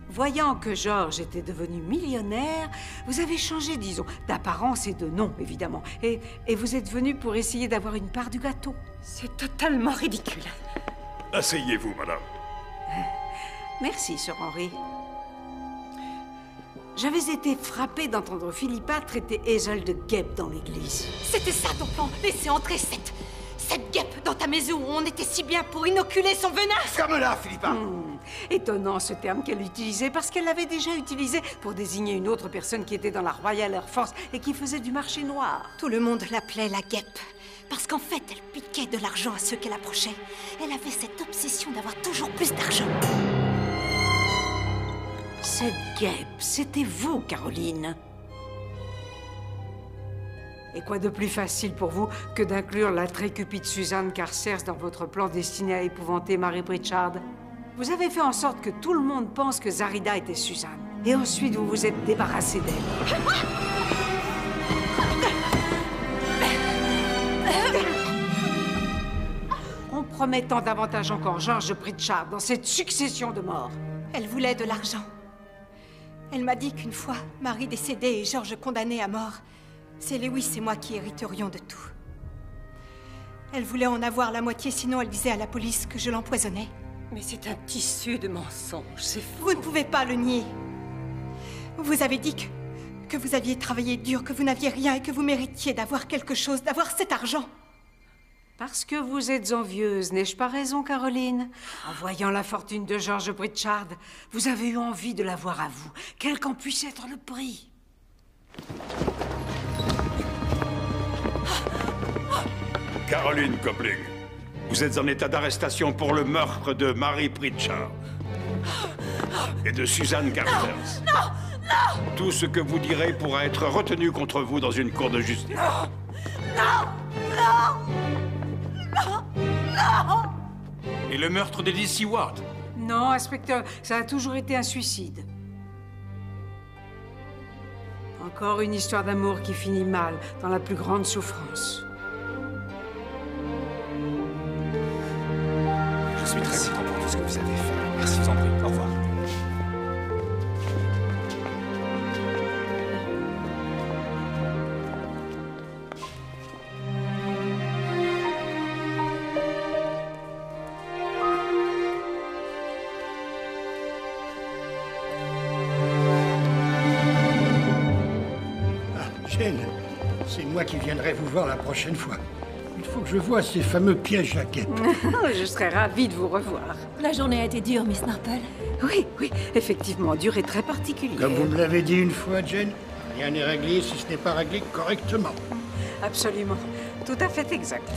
Voyant que George était devenu millionnaire, vous avez changé, disons, d'apparence et de nom, évidemment. Et vous êtes venu pour essayer d'avoir une part du gâteau. C'est totalement ridicule. Asseyez-vous, madame. Merci, Sir Henry. J'avais été frappée d'entendre Philippa traiter Hazel de guêpe dans l'église. C'était ça ton plan, laisser entrer cette guêpe dans ta maison où on était si bien pour inoculer son venin. Ferme-la, Philippa. Étonnant ce terme qu'elle utilisait, parce qu'elle l'avait déjà utilisé pour désigner une autre personne qui était dans la Royal Air Force et qui faisait du marché noir. Tout le monde l'appelait la guêpe. Parce qu'en fait, elle piquait de l'argent à ceux qu'elle approchait. Elle avait cette obsession d'avoir toujours plus d'argent. Cette guêpe, c'était vous, Caroline. Et quoi de plus facile pour vous que d'inclure la très cupide Suzanne Carcers dans votre plan destiné à épouvanter Marie Pritchard? Vous avez fait en sorte que tout le monde pense que Zarida était Suzanne. Et ensuite, vous vous êtes débarrassé d'elle. En promettant davantage encore George Pritchard dans cette succession de morts. Elle voulait de l'argent. Elle m'a dit qu'une fois Marie décédée et George condamné à mort, c'est Lewis et moi qui hériterions de tout. Elle voulait en avoir la moitié, sinon elle disait à la police que je l'empoisonnais. Mais c'est un tissu de mensonges, c'est fou. Vous ne pouvez pas le nier. Vous avez dit que vous aviez travaillé dur, que vous n'aviez rien et que vous méritiez d'avoir quelque chose, d'avoir cet argent. Parce que vous êtes envieuse, n'ai-je pas raison, Caroline? En voyant la fortune de George Pritchard, vous avez eu envie de l'avoir à vous, quel qu'en puisse être le prix. Caroline Coupling, vous êtes en état d'arrestation pour le meurtre de Mary Pritchard et de Suzanne Carsters. Non! Non! Tout ce que vous direz pourra être retenu contre vous dans une cour de justice. Non! Non! Non! Non! Et le meurtre d'Eddie Seward? Non, inspecteur, ça a toujours été un suicide. Encore une histoire d'amour qui finit mal, dans la plus grande souffrance. Je suis très content pour tout ce que vous avez fait. Merci, vous en prie. Au revoir. Jane, c'est moi qui viendrai vous voir la prochaine fois. Il faut que je voie ces fameux pièges à guêpes. Je serais ravie de vous revoir. La journée a été dure, Miss Marple. Oui, oui, effectivement, dure et très particulière. Comme vous me l'avez dit une fois, Jane, rien n'est réglé si ce n'est pas réglé correctement. Absolument. Tout à fait exact.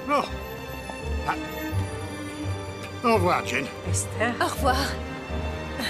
Bon. Ah. Au revoir, Jane. Esther. Au revoir. Ah.